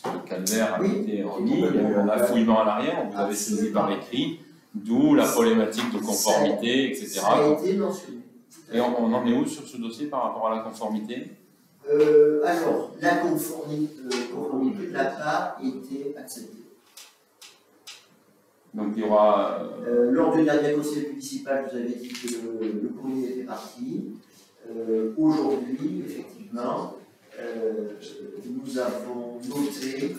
S5: Parce que le calvaire a été remis, il y a eu un affouillement à l'arrière, on vous avait saisi par écrit, d'où la problématique de conformité, etc.
S2: Ça a été mentionné.
S5: Et on en est où sur ce dossier par rapport à la conformité?
S2: Alors, la conformité n'a pas été acceptée.
S5: Donc il y aura...
S2: lors du dernier conseil municipal, vous avez dit que le courrier était parti. Aujourd'hui, effectivement, nous avons noté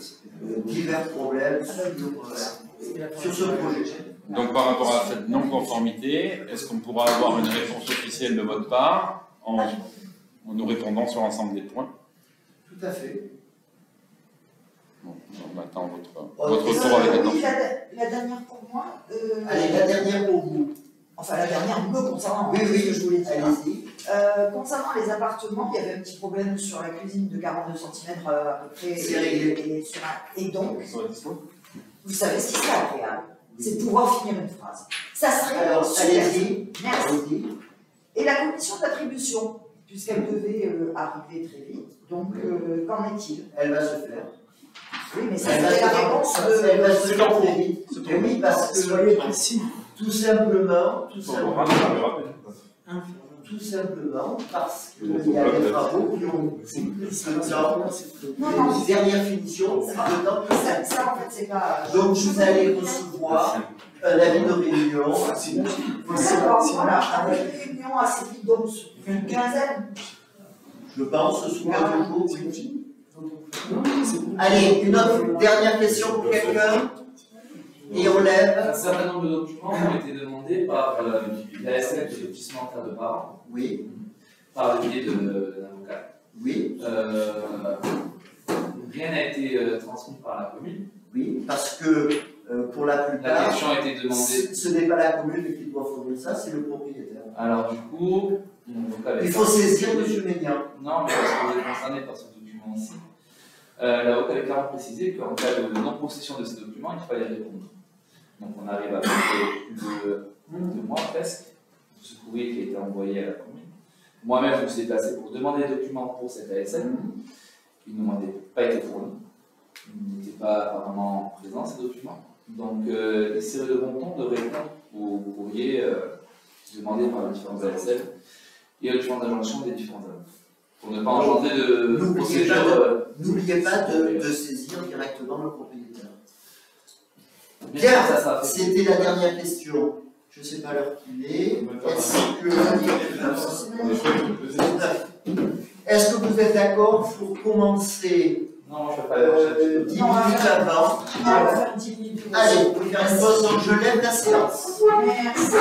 S2: divers problèmes sur ce projet.
S5: Donc par rapport à cette non-conformité, est-ce qu'on pourra avoir une réponse officielle de votre part en nous répondant sur l'ensemble des points?
S2: Tout à fait.
S5: Bon, on attend votre retour avec attention.
S6: La dernière pour moi.
S2: Allez, la dernière pour vous.
S6: Enfin, la dernière me concernant.
S2: Oui,
S6: ce que je voulais dire.
S2: Allez-y.
S6: Concernant les appartements, il y avait un petit problème sur la cuisine de 42 cm à peu près.
S2: C'est réglé.
S6: Et donc, vous savez ce qui serait agréable, c'est de pouvoir finir une phrase. Ça serait super.
S2: Allez-y.
S6: Merci. Et la commission d'attribution, puisqu'elle devait arriver très vite, donc qu'en est-il?
S2: Elle va se faire.
S6: Oui, mais ça serait la réponse de...
S2: Elle va se faire très vite. Oui, parce que...
S10: Soyez précis.
S2: Tout simplement parce qu'il y a des travaux qui ont pris plus de temps.
S6: Non.
S2: Dernière finition, c'est le temps que ça.
S6: Ça, en fait, c'est pas...
S2: Donc, vous allez recevoir un avis de réunion.
S6: Voilà, avec une réunion assez vite, donc une quinzaine.
S2: Je pense, sous 15 jours. Allez, une autre dernière question pour quelqu'un. Et on lève.
S8: Un certain nombre de documents ont été demandés par l'ASL de lotissement de parents.
S2: Oui.
S8: Par le biais d'un avocat.
S2: Oui.
S8: Rien n'a été transmis par la commune.
S2: Oui, parce que pour la plupart,
S8: la question a été demandée.
S2: Ce n'est pas la commune qui doit fournir ça, c'est le propriétaire.
S8: Alors du coup,
S2: il faut saisir M. Ménian.
S8: Non, mais parce que vous êtes concerné par ce document aussi. L'avocat avait clairement précisé qu'en cas de non-possession de ces documents, il fallait répondre. Donc on arrive à compter plus de 2 mois presque, ce courrier qui a été envoyé à la commune. Moi-même, je me suis déplacé pour demander des documents pour cette ASN. Ils ne m'ont pas été fournis. Ils n'étaient pas apparemment présents, ces documents. Donc, il serait de bon ton de répondre au courrier demandé par les différentes ASN et aux différentes injonctions des différents agents. Pour ne pas engendrer de procédure.
S2: N'oubliez pas de saisir directement le propriétaire. Bien, c'était la dernière question. Je ne sais pas l'heure qu'il est. Est-ce que vous êtes d'accord pour commencer
S8: non, je ne vais pas
S2: 10 minutes avant? Allez, on va faire une pause, donc je lève la séance. Merci.